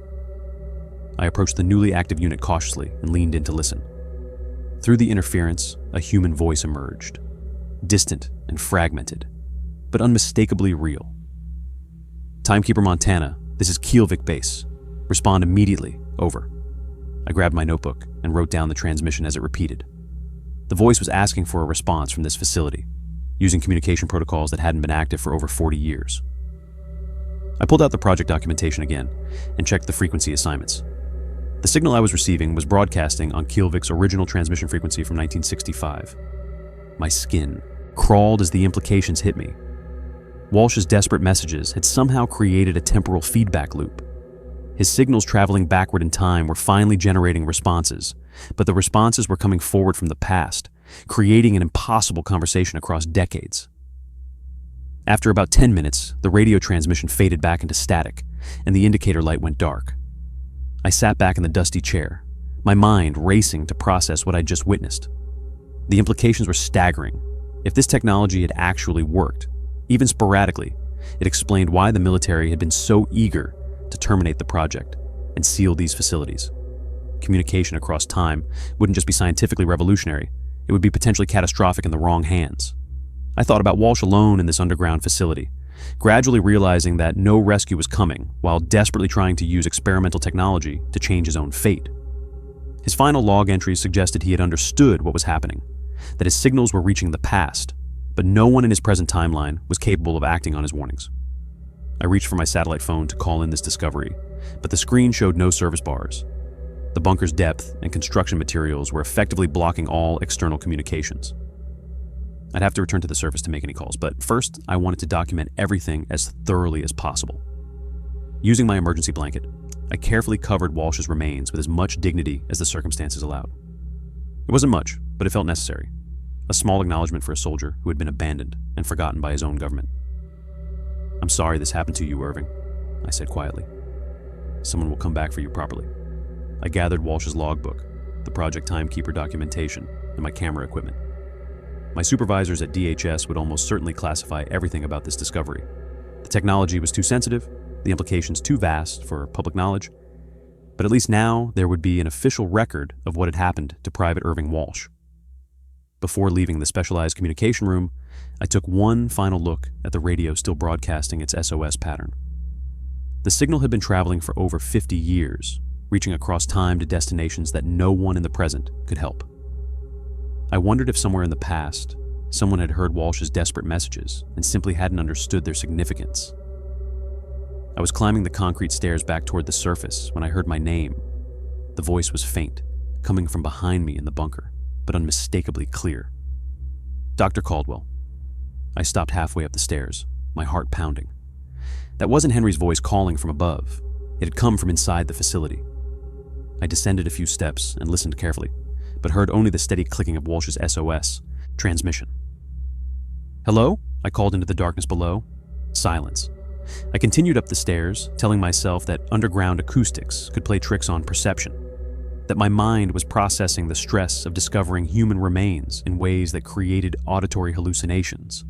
I approached the newly active unit cautiously and leaned in to listen. Through the interference, a human voice emerged, distant and fragmented, but unmistakably real. "Timekeeper Montana, this is Keflavik Base. Respond immediately, over." I grabbed my notebook and wrote down the transmission as it repeated. The voice was asking for a response from this facility, using communication protocols that hadn't been active for over 40 years. I pulled out the project documentation again and checked the frequency assignments. The signal I was receiving was broadcasting on Keflavik's original transmission frequency from 1965. My skin crawled as the implications hit me. Walsh's desperate messages had somehow created a temporal feedback loop. His signals traveling backward in time were finally generating responses, but the responses were coming forward from the past, creating an impossible conversation across decades. After about 10 minutes, the radio transmission faded back into static, and the indicator light went dark. I sat back in the dusty chair, my mind racing to process what I'd just witnessed. The implications were staggering. If this technology had actually worked, even sporadically, it explained why the military had been so eager to terminate the project and seal these facilities. Communication across time wouldn't just be scientifically revolutionary, it would be potentially catastrophic in the wrong hands. I thought about Walsh alone in this underground facility, gradually realizing that no rescue was coming while desperately trying to use experimental technology to change his own fate. His final log entries suggested he had understood what was happening, that his signals were reaching the past, but no one in his present timeline was capable of acting on his warnings. I reached for my satellite phone to call in this discovery, but the screen showed no service bars. The bunker's depth and construction materials were effectively blocking all external communications. I'd have to return to the surface to make any calls, but first I wanted to document everything as thoroughly as possible. Using my emergency blanket, I carefully covered Walsh's remains with as much dignity as the circumstances allowed. It wasn't much, but it felt necessary. A small acknowledgement for a soldier who had been abandoned and forgotten by his own government. "I'm sorry this happened to you, Irving," I said quietly. "Someone will come back for you properly." I gathered Walsh's logbook, the project timekeeper documentation, and my camera equipment. My supervisors at DHS would almost certainly classify everything about this discovery. The technology was too sensitive, the implications too vast for public knowledge, but at least now there would be an official record of what had happened to Private Irving Walsh. Before leaving the specialized communication room, I took one final look at the radio still broadcasting its SOS pattern. The signal had been traveling for over 50 years, reaching across time to destinations that no one in the present could help. I wondered if somewhere in the past, someone had heard Walsh's desperate messages and simply hadn't understood their significance. I was climbing the concrete stairs back toward the surface when I heard my name. The voice was faint, coming from behind me in the bunker, but unmistakably clear. "Dr. Caldwell." I stopped halfway up the stairs, my heart pounding. That wasn't Henry's voice calling from above. It had come from inside the facility. I descended a few steps and listened carefully, but heard only the steady clicking of Walsh's SOS transmission. "Hello?" I called into the darkness below. Silence. I continued up the stairs, telling myself that underground acoustics could play tricks on perception, that my mind was processing the stress of discovering human remains in ways that created auditory hallucinations.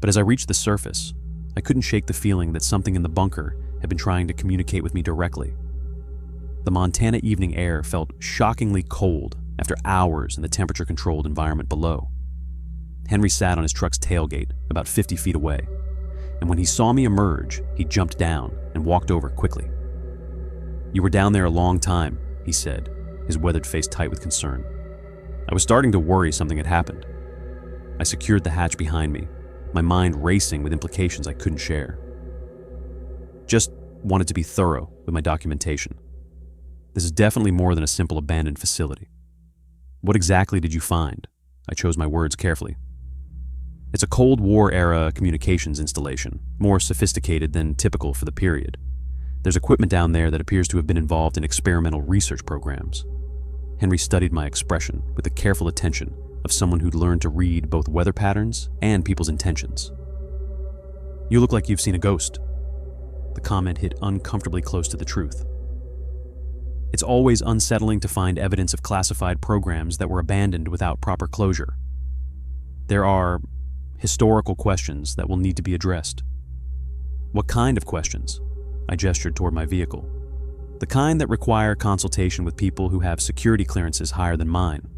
But as I reached the surface, I couldn't shake the feeling that something in the bunker had been trying to communicate with me directly. The Montana evening air felt shockingly cold after hours in the temperature-controlled environment below. Henry sat on his truck's tailgate about 50 feet away, and when he saw me emerge, he jumped down and walked over quickly. "You were down there a long time," he said, his weathered face tight with concern. I was starting to worry something had happened. I secured the hatch behind me, my mind racing with implications I couldn't share. "Just wanted to be thorough with my documentation. This is definitely more than a simple abandoned facility." "What exactly did you find?" I chose my words carefully. "It's a Cold War-era communications installation, more sophisticated than typical for the period. There's equipment down there that appears to have been involved in experimental research programs." Henry studied my expression with the careful attention of someone who'd learned to read both weather patterns and people's intentions. "You look like you've seen a ghost." The comment hit uncomfortably close to the truth. It's always unsettling to find evidence of classified programs that were abandoned without proper closure. There are historical questions that will need to be addressed. "What kind of questions?" I gestured toward my vehicle. "The kind that require consultation with people who have security clearances higher than mine.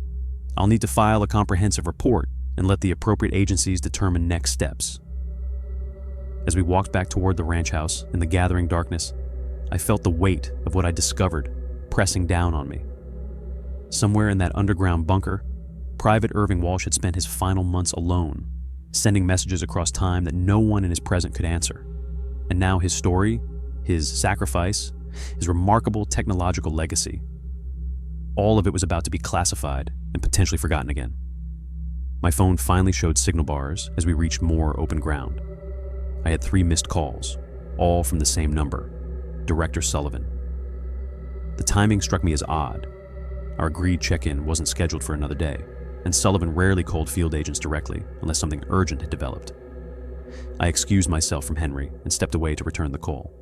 I'll need to file a comprehensive report and let the appropriate agencies determine next steps." As we walked back toward the ranch house in the gathering darkness, I felt the weight of what I discovered pressing down on me. Somewhere in that underground bunker, Private Irving Walsh had spent his final months alone, sending messages across time that no one in his present could answer. And now his story, his sacrifice, his remarkable technological legacy, all of it was about to be classified and potentially forgotten again. My phone finally showed signal bars as we reached more open ground. I had 3 missed calls, all from the same number, Director Sullivan. The timing struck me as odd. Our agreed check-in wasn't scheduled for another day. and Sullivan rarely called field agents directly unless something urgent had developed. I excused myself from Henry and stepped away to return the call.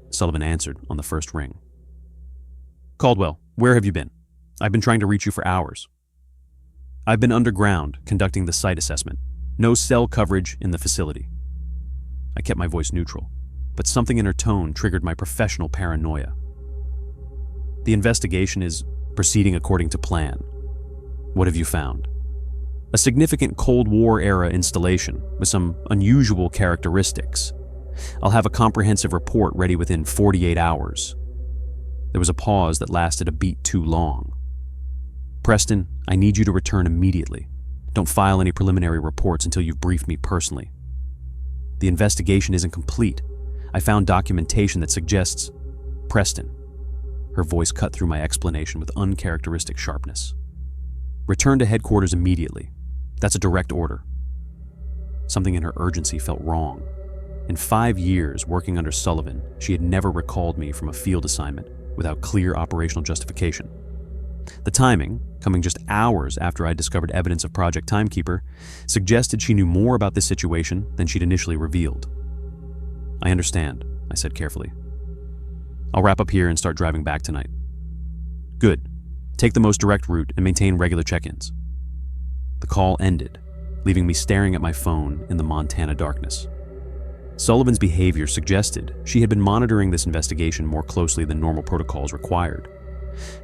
Sullivan answered on the first ring. "Caldwell, where have you been? I've been trying to reach you for hours." "I've been underground conducting the site assessment. No cell coverage in the facility." I kept my voice neutral, but something in her tone triggered my professional paranoia. "The investigation is proceeding according to plan. What have you found?" "A significant Cold War-era installation with some unusual characteristics. I'll have a comprehensive report ready within 48 hours. There was a pause that lasted a beat too long. "Preston, I need you to return immediately. Don't file any preliminary reports until you've briefed me personally. The investigation isn't complete. I found documentation that suggests..." "Preston." Her voice cut through my explanation with uncharacteristic sharpness. "Return to headquarters immediately. That's a direct order." Something in her urgency felt wrong. In 5 years working under Sullivan, she had never recalled me from a field assignment without clear operational justification. The timing, coming just hours after I discovered evidence of Project Timekeeper, suggested she knew more about this situation than she'd initially revealed. "I understand," I said carefully. "I'll wrap up here and start driving back tonight." "Good. Take the most direct route and maintain regular check-ins." The call ended, leaving me staring at my phone in the Montana darkness. Sullivan's behavior suggested she had been monitoring this investigation more closely than normal protocols required.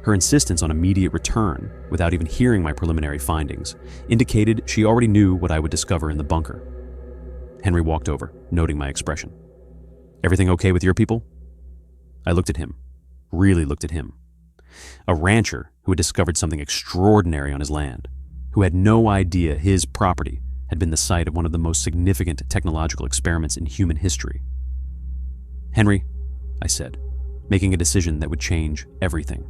Her insistence on immediate return, without even hearing my preliminary findings, indicated she already knew what I would discover in the bunker. Henry walked over, noting my expression. "Everything okay with your people?" I looked at him, really looked at him. A rancher who had discovered something extraordinary on his land, who had no idea his property had been the site of one of the most significant technological experiments in human history. "Henry," I said, making a decision that would change everything.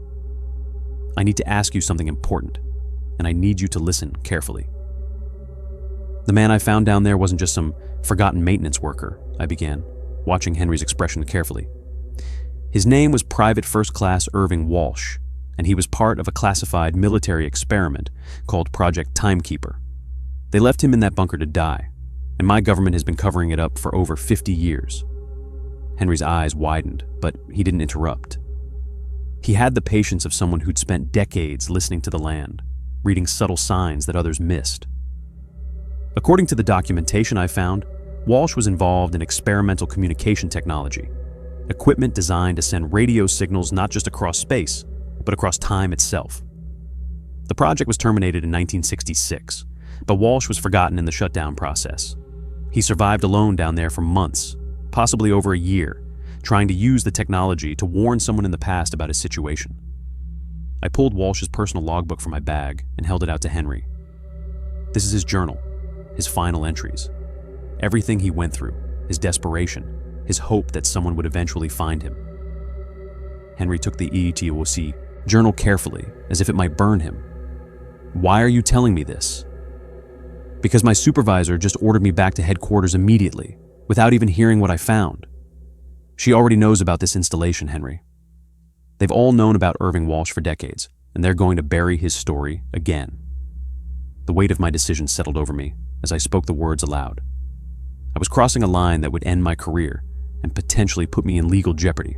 "I need to ask you something important, and I need you to listen carefully." "The man I found down there wasn't just some forgotten maintenance worker," I began, watching Henry's expression carefully. "His name was Private First Class Irving Walsh, and he was part of a classified military experiment called Project Timekeeper. They left him in that bunker to die, and my government has been covering it up for over 50 years. Henry's eyes widened, but he didn't interrupt. He had the patience of someone who'd spent decades listening to the land, reading subtle signs that others missed. "According to the documentation I found, Walsh was involved in experimental communication technology, equipment designed to send radio signals not just across space, but across time itself. The project was terminated in 1966, but Walsh was forgotten in the shutdown process. He survived alone down there for months, possibly over a year, trying to use the technology to warn someone in the past about his situation." I pulled Walsh's personal logbook from my bag and held it out to Henry. This is his journal, his final entries. Everything he went through, his desperation, his hope that someone would eventually find him. Henry took the EETOC journal carefully, as if it might burn him. "Why are you telling me this?" "Because my supervisor just ordered me back to headquarters immediately, without even hearing what I found. She already knows about this installation, Henry. They've all known about Irving Walsh for decades, and they're going to bury his story again." The weight of my decision settled over me as I spoke the words aloud. I was crossing a line that would end my career and potentially put me in legal jeopardy.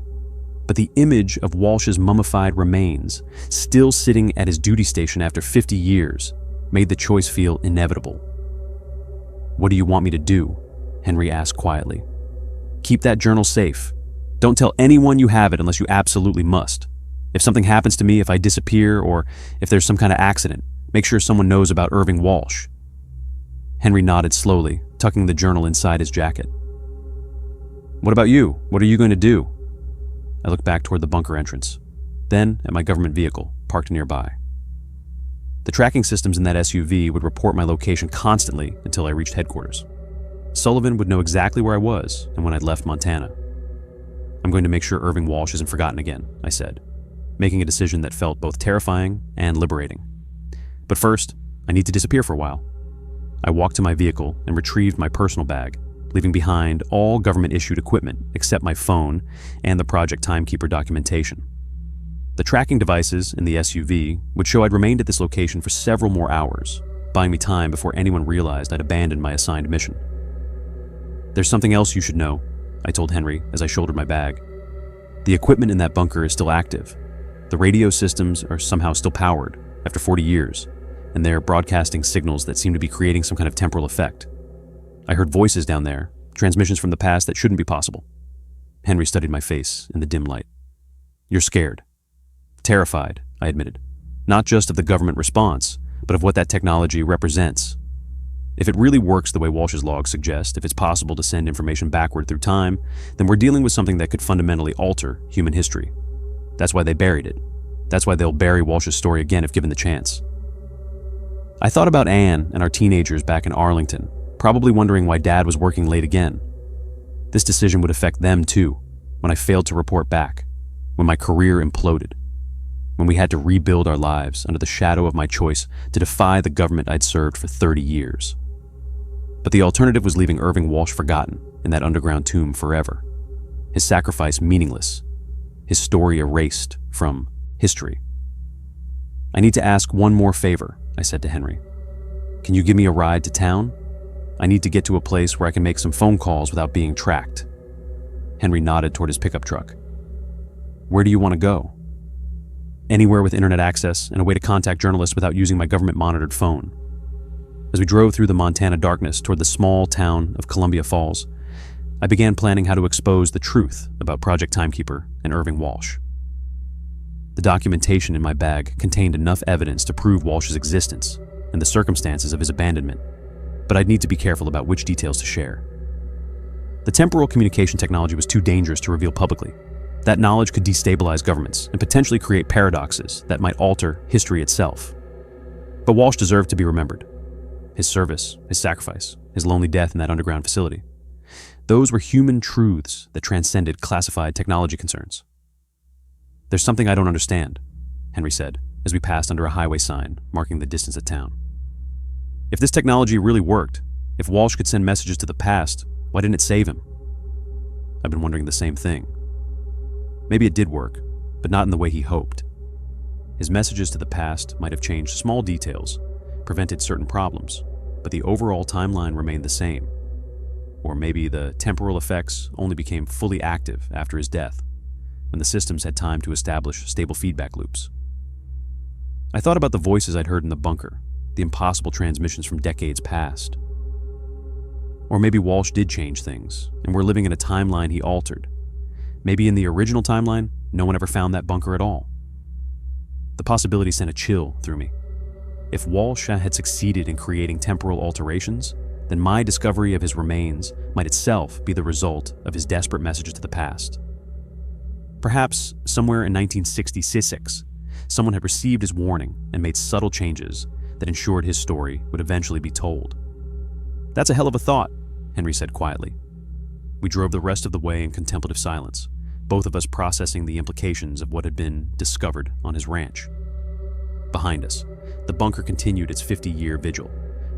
But the image of Walsh's mummified remains, still sitting at his duty station after 50 years, made the choice feel inevitable. "What do you want me to do?" Henry asked quietly. "Keep that journal safe. Don't tell anyone you have it unless you absolutely must. If something happens to me, if I disappear, or if there's some kind of accident, make sure someone knows about Irving Walsh." Henry nodded slowly, tucking the journal inside his jacket. "What about you? What are you going to do?" I looked back toward the bunker entrance, then at my government vehicle, parked nearby. The tracking systems in that SUV would report my location constantly until I reached headquarters. Sullivan would know exactly where I was and when I'd left Montana. "I'm going to make sure Irving Walsh isn't forgotten again," I said, making a decision that felt both terrifying and liberating. "But first, I need to disappear for a while." I walked to my vehicle and retrieved my personal bag, leaving behind all government-issued equipment except my phone and the Project Timekeeper documentation. The tracking devices in the SUV would show I'd remained at this location for several more hours, buying me time before anyone realized I'd abandoned my assigned mission. "There's something else you should know," I told Henry as I shouldered my bag. "The equipment in that bunker is still active. The radio systems are somehow still powered after 40 years, and they're broadcasting signals that seem to be creating some kind of temporal effect. I heard voices down there, transmissions from the past that shouldn't be possible." Henry studied my face in the dim light. "You're scared." "Terrified," I admitted. "Not just of the government response, but of what that technology represents. If it really works the way Walsh's logs suggest, if it's possible to send information backward through time, then we're dealing with something that could fundamentally alter human history. That's why they buried it. That's why they'll bury Walsh's story again if given the chance." I thought about Anne and our teenagers back in Arlington, probably wondering why Dad was working late again. This decision would affect them too, when I failed to report back, when my career imploded, when we had to rebuild our lives under the shadow of my choice to defy the government I'd served for 30 years. But the alternative was leaving Irving Walsh forgotten in that underground tomb forever, his sacrifice meaningless, his story erased from history. "I need to ask one more favor," I said to Henry. "Can you give me a ride to town? I need to get to a place where I can make some phone calls without being tracked." Henry nodded toward his pickup truck. "Where do you want to go?" "Anywhere with internet access and a way to contact journalists without using my government-monitored phone." As we drove through the Montana darkness toward the small town of Columbia Falls, I began planning how to expose the truth about Project Timekeeper and Irving Walsh. The documentation in my bag contained enough evidence to prove Walsh's existence and the circumstances of his abandonment, but I'd need to be careful about which details to share. The temporal communication technology was too dangerous to reveal publicly. That knowledge could destabilize governments and potentially create paradoxes that might alter history itself. But Walsh deserved to be remembered. His service, his sacrifice, his lonely death in that underground facility. Those were human truths that transcended classified technology concerns. "There's something I don't understand," Henry said, as we passed under a highway sign marking the distance of town. "If this technology really worked, if Walsh could send messages to the past, why didn't it save him?" I've been wondering the same thing. Maybe it did work, but not in the way he hoped. His messages to the past might have changed small details, prevented certain problems, but the overall timeline remained the same. Or maybe the temporal effects only became fully active after his death, when the systems had time to establish stable feedback loops. I thought about the voices I'd heard in the bunker, the impossible transmissions from decades past. Or maybe Walsh did change things, and we're living in a timeline he altered. Maybe in the original timeline, no one ever found that bunker at all. The possibility sent a chill through me. If Walsh had succeeded in creating temporal alterations, then my discovery of his remains might itself be the result of his desperate messages to the past. Perhaps somewhere in 1966, someone had received his warning and made subtle changes that ensured his story would eventually be told. "That's a hell of a thought," Henry said quietly. We drove the rest of the way in contemplative silence, both of us processing the implications of what had been discovered on his ranch. Behind us, the bunker continued its 50-year vigil,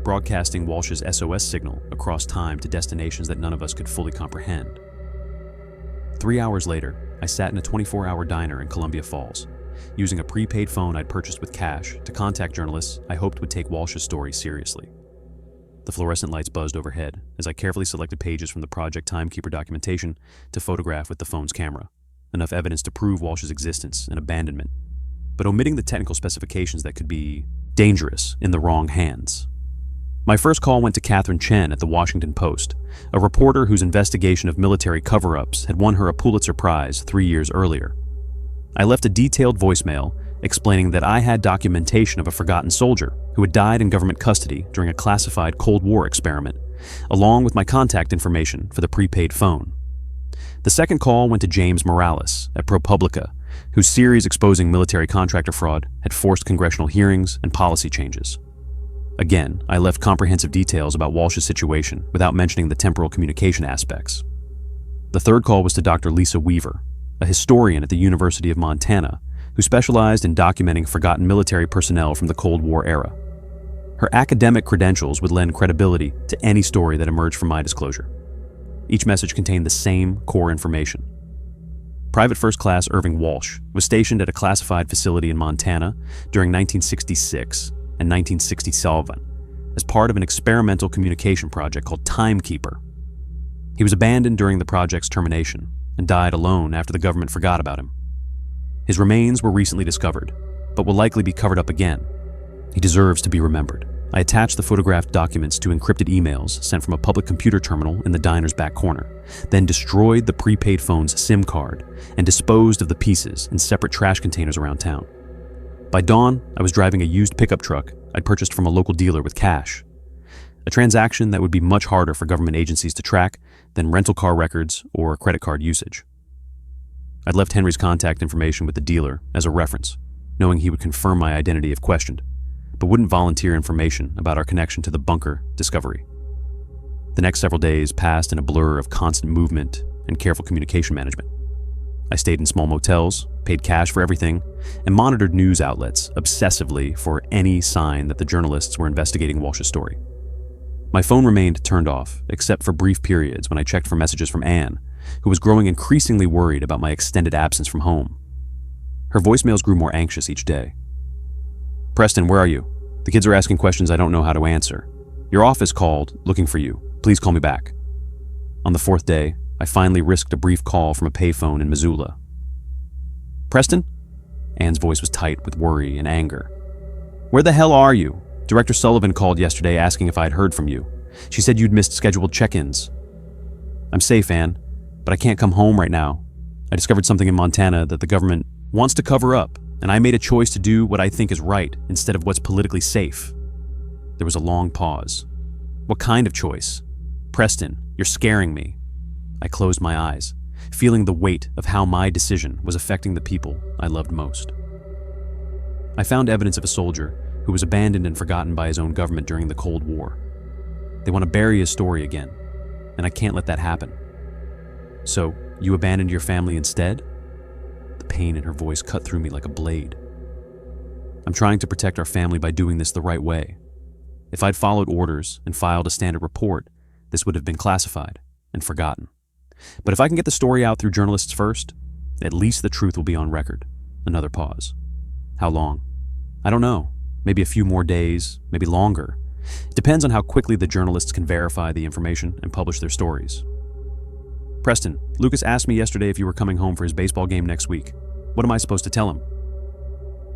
broadcasting Walsh's SOS signal across time to destinations that none of us could fully comprehend. 3 hours later, I sat in a 24-hour diner in Columbia Falls, using a prepaid phone I'd purchased with cash to contact journalists I hoped would take Walsh's story seriously. The fluorescent lights buzzed overhead as I carefully selected pages from the Project Timekeeper documentation to photograph with the phone's camera, enough evidence to prove Walsh's existence and abandonment, but omitting the technical specifications that could be dangerous in the wrong hands. My first call went to Catherine Chen at the Washington Post, a reporter whose investigation of military cover-ups had won her a Pulitzer Prize 3 years earlier. I left a detailed voicemail explaining that I had documentation of a forgotten soldier who had died in government custody during a classified Cold War experiment, along with my contact information for the prepaid phone. The second call went to James Morales at ProPublica, whose series exposing military contractor fraud had forced congressional hearings and policy changes. Again, I left comprehensive details about Walsh's situation without mentioning the temporal communication aspects. The third call was to Dr. Lisa Weaver, a historian at the University of Montana, who specialized in documenting forgotten military personnel from the Cold War era. Her academic credentials would lend credibility to any story that emerged from my disclosure. Each message contained the same core information. Private First Class Irving Walsh was stationed at a classified facility in Montana during 1966 and 1967 as part of an experimental communication project called Timekeeper. He was abandoned during the project's termination and died alone after the government forgot about him. His remains were recently discovered, but will likely be covered up again. He deserves to be remembered. I attached the photographed documents to encrypted emails sent from a public computer terminal in the diner's back corner, then destroyed the prepaid phone's SIM card and disposed of the pieces in separate trash containers around town. By dawn, I was driving a used pickup truck I'd purchased from a local dealer with cash, a transaction that would be much harder for government agencies to track than rental car records or credit card usage. I'd left Henry's contact information with the dealer as a reference, knowing he would confirm my identity if questioned, but wouldn't volunteer information about our connection to the bunker discovery. The next several days passed in a blur of constant movement and careful communication management. I stayed in small motels, paid cash for everything, and monitored news outlets obsessively for any sign that the journalists were investigating Walsh's story. My phone remained turned off, except for brief periods when I checked for messages from Anne, who was growing increasingly worried about my extended absence from home. Her voicemails grew more anxious each day. "Preston, where are you? The kids are asking questions I don't know how to answer. Your office called, looking for you. Please call me back." On the fourth day, I finally risked a brief call from a payphone in Missoula. "Preston?" Anne's voice was tight with worry and anger. "Where the hell are you? Director Sullivan called yesterday asking if I had heard from you. She said you'd missed scheduled check-ins." "I'm safe, Anne, but I can't come home right now. I discovered something in Montana that the government wants to cover up, and I made a choice to do what I think is right instead of what's politically safe." There was a long pause. "What kind of choice?" "Preston, you're scaring me." I closed my eyes, feeling the weight of how my decision was affecting the people I loved most. I found evidence of a soldier who was abandoned and forgotten by his own government during the Cold War. They want to bury his story again, and I can't let that happen. "So, you abandoned your family instead?" The pain in her voice cut through me like a blade. "I'm trying to protect our family by doing this the right way. If I'd followed orders and filed a standard report, this would have been classified and forgotten. But if I can get the story out through journalists first, at least the truth will be on record." Another pause. "How long?" "I don't know. Maybe a few more days, maybe longer. It depends on how quickly the journalists can verify the information and publish their stories." "Preston, Lucas asked me yesterday if you were coming home for his baseball game next week. What am I supposed to tell him?"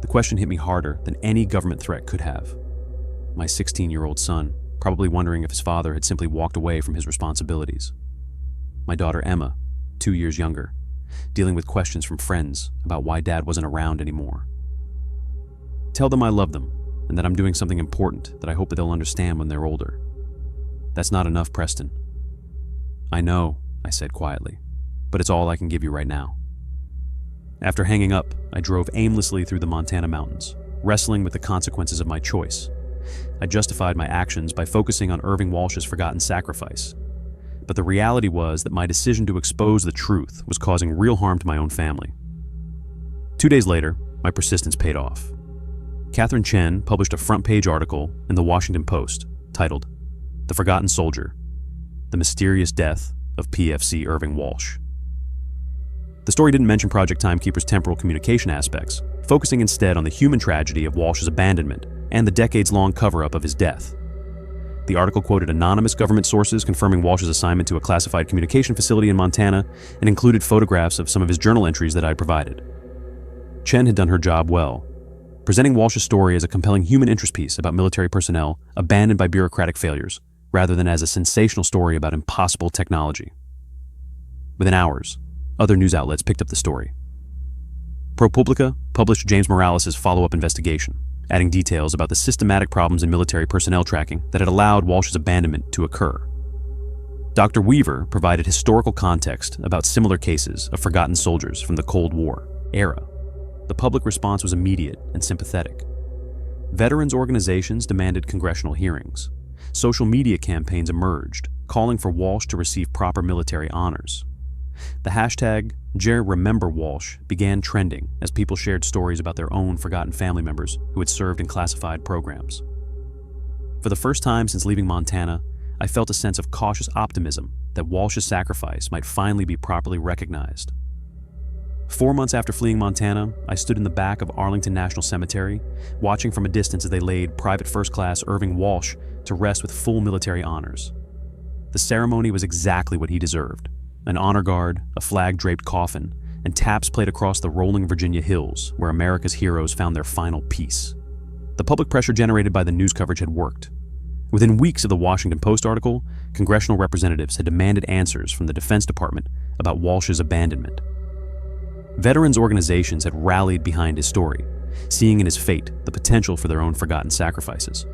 The question hit me harder than any government threat could have. My 16-year-old son, probably wondering if his father had simply walked away from his responsibilities. My daughter Emma, 2 years younger, dealing with questions from friends about why Dad wasn't around anymore. "Tell them I love them, and that I'm doing something important that I hope that they'll understand when they're older." "That's not enough, Preston." "I know," I said quietly, "but it's all I can give you right now." After hanging up, I drove aimlessly through the Montana mountains, wrestling with the consequences of my choice. I justified my actions by focusing on Irving Walsh's forgotten sacrifice. But the reality was that my decision to expose the truth was causing real harm to my own family. 2 days later, my persistence paid off. Catherine Chen published a front-page article in the Washington Post titled, "The Forgotten Soldier: The Mysterious Death of PFC Irving Walsh." The story didn't mention Project Timekeeper's temporal communication aspects, focusing instead on the human tragedy of Walsh's abandonment and the decades-long cover-up of his death. The article quoted anonymous government sources confirming Walsh's assignment to a classified communication facility in Montana and included photographs of some of his journal entries that I'd provided. Chen had done her job well, presenting Walsh's story as a compelling human interest piece about military personnel abandoned by bureaucratic failures, rather than as a sensational story about impossible technology. Within hours, other news outlets picked up the story. ProPublica published James Morales' follow-up investigation, adding details about the systematic problems in military personnel tracking that had allowed Walsh's abandonment to occur. Dr. Weaver provided historical context about similar cases of forgotten soldiers from the Cold War era. The public response was immediate and sympathetic. Veterans organizations demanded congressional hearings. Social media campaigns emerged, calling for Walsh to receive proper military honors. The hashtag #JerRememberWalsh began trending as people shared stories about their own forgotten family members who had served in classified programs. For the first time since leaving Montana, I felt a sense of cautious optimism that Walsh's sacrifice might finally be properly recognized. 4 months after fleeing Montana, I stood in the back of Arlington National Cemetery, watching from a distance as they laid Private First Class Irving Walsh to rest with full military honors. The ceremony was exactly what he deserved: an honor guard, a flag-draped coffin, and taps played across the rolling Virginia hills where America's heroes found their final peace. The public pressure generated by the news coverage had worked. Within weeks of the Washington Post article, congressional representatives had demanded answers from the Defense Department about Walsh's abandonment. Veterans organizations had rallied behind his story, seeing in his fate the potential for their own forgotten sacrifices.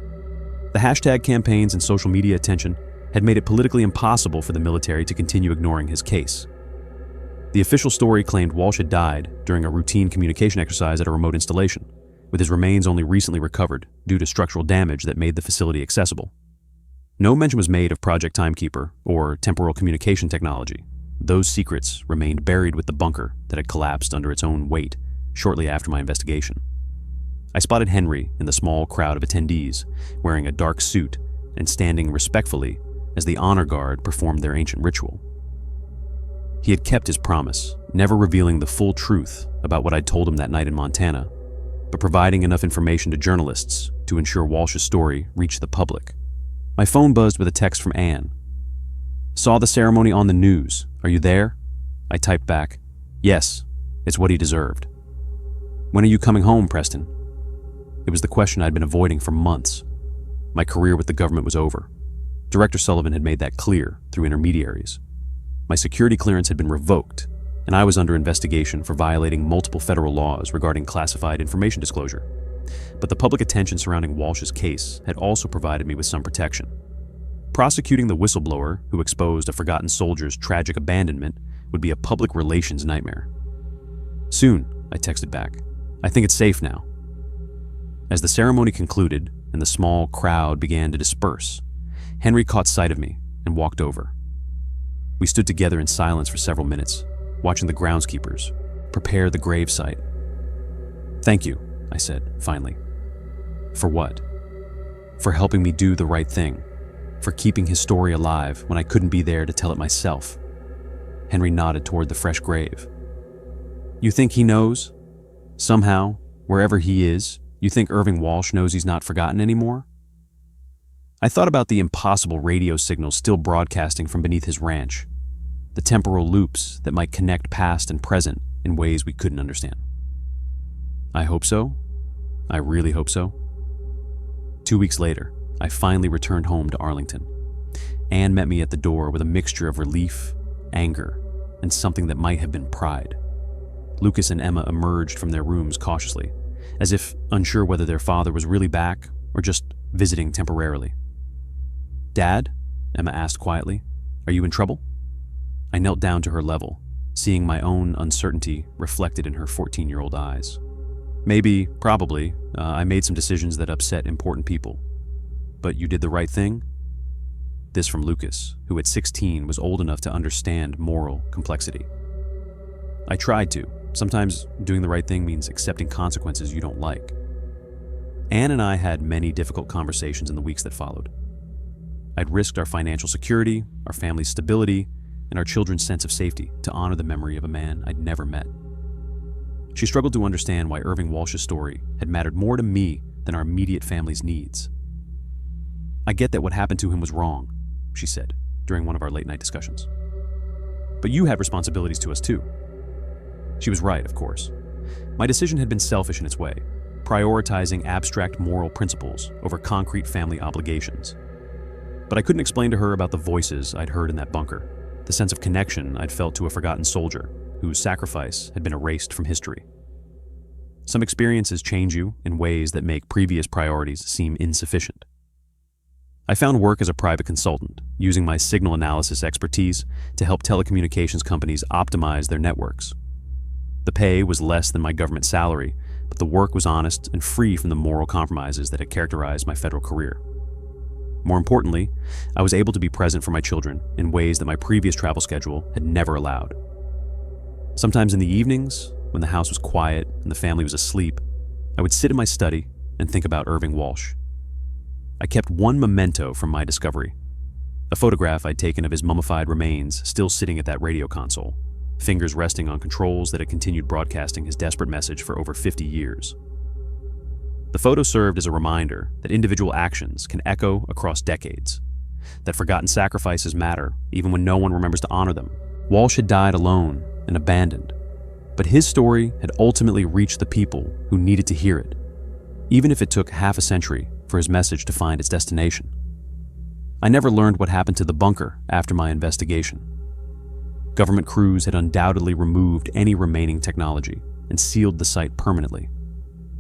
The hashtag campaigns and social media attention had made it politically impossible for the military to continue ignoring his case. The official story claimed Walsh had died during a routine communication exercise at a remote installation, with his remains only recently recovered due to structural damage that made the facility accessible. No mention was made of Project Timekeeper or temporal communication technology. Those secrets remained buried with the bunker that had collapsed under its own weight shortly after my investigation. I spotted Henry in the small crowd of attendees, wearing a dark suit and standing respectfully as the honor guard performed their ancient ritual. He had kept his promise, never revealing the full truth about what I'd told him that night in Montana, but providing enough information to journalists to ensure Walsh's story reached the public. My phone buzzed with a text from Anne. "Saw the ceremony on the news. Are you there?" I typed back, "Yes, it's what he deserved." "When are you coming home, Preston?" It was the question I'd been avoiding for months. My career with the government was over. Director Sullivan had made that clear through intermediaries. My security clearance had been revoked, and I was under investigation for violating multiple federal laws regarding classified information disclosure. But the public attention surrounding Walsh's case had also provided me with some protection. Prosecuting the whistleblower who exposed a forgotten soldier's tragic abandonment would be a public relations nightmare. "Soon," I texted back. "I think it's safe now." As the ceremony concluded and the small crowd began to disperse, Henry caught sight of me and walked over. We stood together in silence for several minutes, watching the groundskeepers prepare the gravesite. "Thank you," I said, finally. "For what?" "For helping me do the right thing. For keeping his story alive when I couldn't be there to tell it myself." Henry nodded toward the fresh grave. "You think he knows? Somehow, wherever he is, you think Irving Walsh knows he's not forgotten anymore?" I thought about the impossible radio signals still broadcasting from beneath his ranch, the temporal loops that might connect past and present in ways we couldn't understand. "I hope so. I really hope so." 2 weeks later, I finally returned home to Arlington. Anne met me at the door with a mixture of relief, anger, and something that might have been pride. Lucas and Emma emerged from their rooms cautiously, as if unsure whether their father was really back or just visiting temporarily. "Dad?" Emma asked quietly. "Are you in trouble?" I knelt down to her level, seeing my own uncertainty reflected in her 14-year-old eyes. "Maybe, probably, I made some decisions that upset important people. But you did the right thing?" This from Lucas, who at 16 was old enough to understand moral complexity. "I tried to. Sometimes doing the right thing means accepting consequences you don't like." Anne and I had many difficult conversations in the weeks that followed. I'd risked our financial security, our family's stability, and our children's sense of safety to honor the memory of a man I'd never met. She struggled to understand why Irving Walsh's story had mattered more to me than our immediate family's needs. "I get that what happened to him was wrong," she said during one of our late-night discussions. "But you had responsibilities to us too." She was right, of course. My decision had been selfish in its way, prioritizing abstract moral principles over concrete family obligations. But I couldn't explain to her about the voices I'd heard in that bunker, the sense of connection I'd felt to a forgotten soldier whose sacrifice had been erased from history. Some experiences change you in ways that make previous priorities seem insufficient. I found work as a private consultant, using my signal analysis expertise to help telecommunications companies optimize their networks. The pay was less than my government salary, but the work was honest and free from the moral compromises that had characterized my federal career. More importantly, I was able to be present for my children in ways that my previous travel schedule had never allowed. Sometimes in the evenings, when the house was quiet and the family was asleep, I would sit in my study and think about Irving Walsh. I kept one memento from my discovery, a photograph I'd taken of his mummified remains still sitting at that radio console. fingers resting on controls that had continued broadcasting his desperate message for over 50 years. The photo served as a reminder that individual actions can echo across decades, that forgotten sacrifices matter even when no one remembers to honor them. Walsh had died alone and abandoned, but his story had ultimately reached the people who needed to hear it, even if it took half a century for his message to find its destination. I never learned what happened to the bunker after my investigation. Government crews had undoubtedly removed any remaining technology and sealed the site permanently.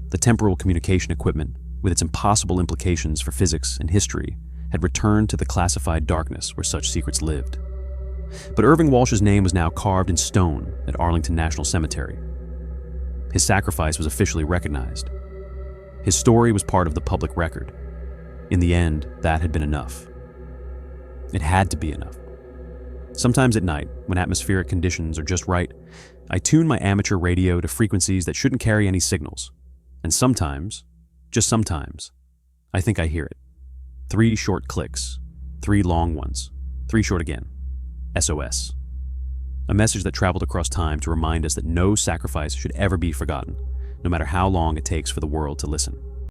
The temporal communication equipment, with its impossible implications for physics and history, had returned to the classified darkness where such secrets lived. But Irving Walsh's name was now carved in stone at Arlington National Cemetery. His sacrifice was officially recognized. His story was part of the public record. In the end, that had been enough. It had to be enough. Sometimes at night, when atmospheric conditions are just right, I tune my amateur radio to frequencies that shouldn't carry any signals. And sometimes, just sometimes, I think I hear it. 3 short clicks, 3 long ones, 3 short again. SOS. A message that traveled across time to remind us that no sacrifice should ever be forgotten, no matter how long it takes for the world to listen.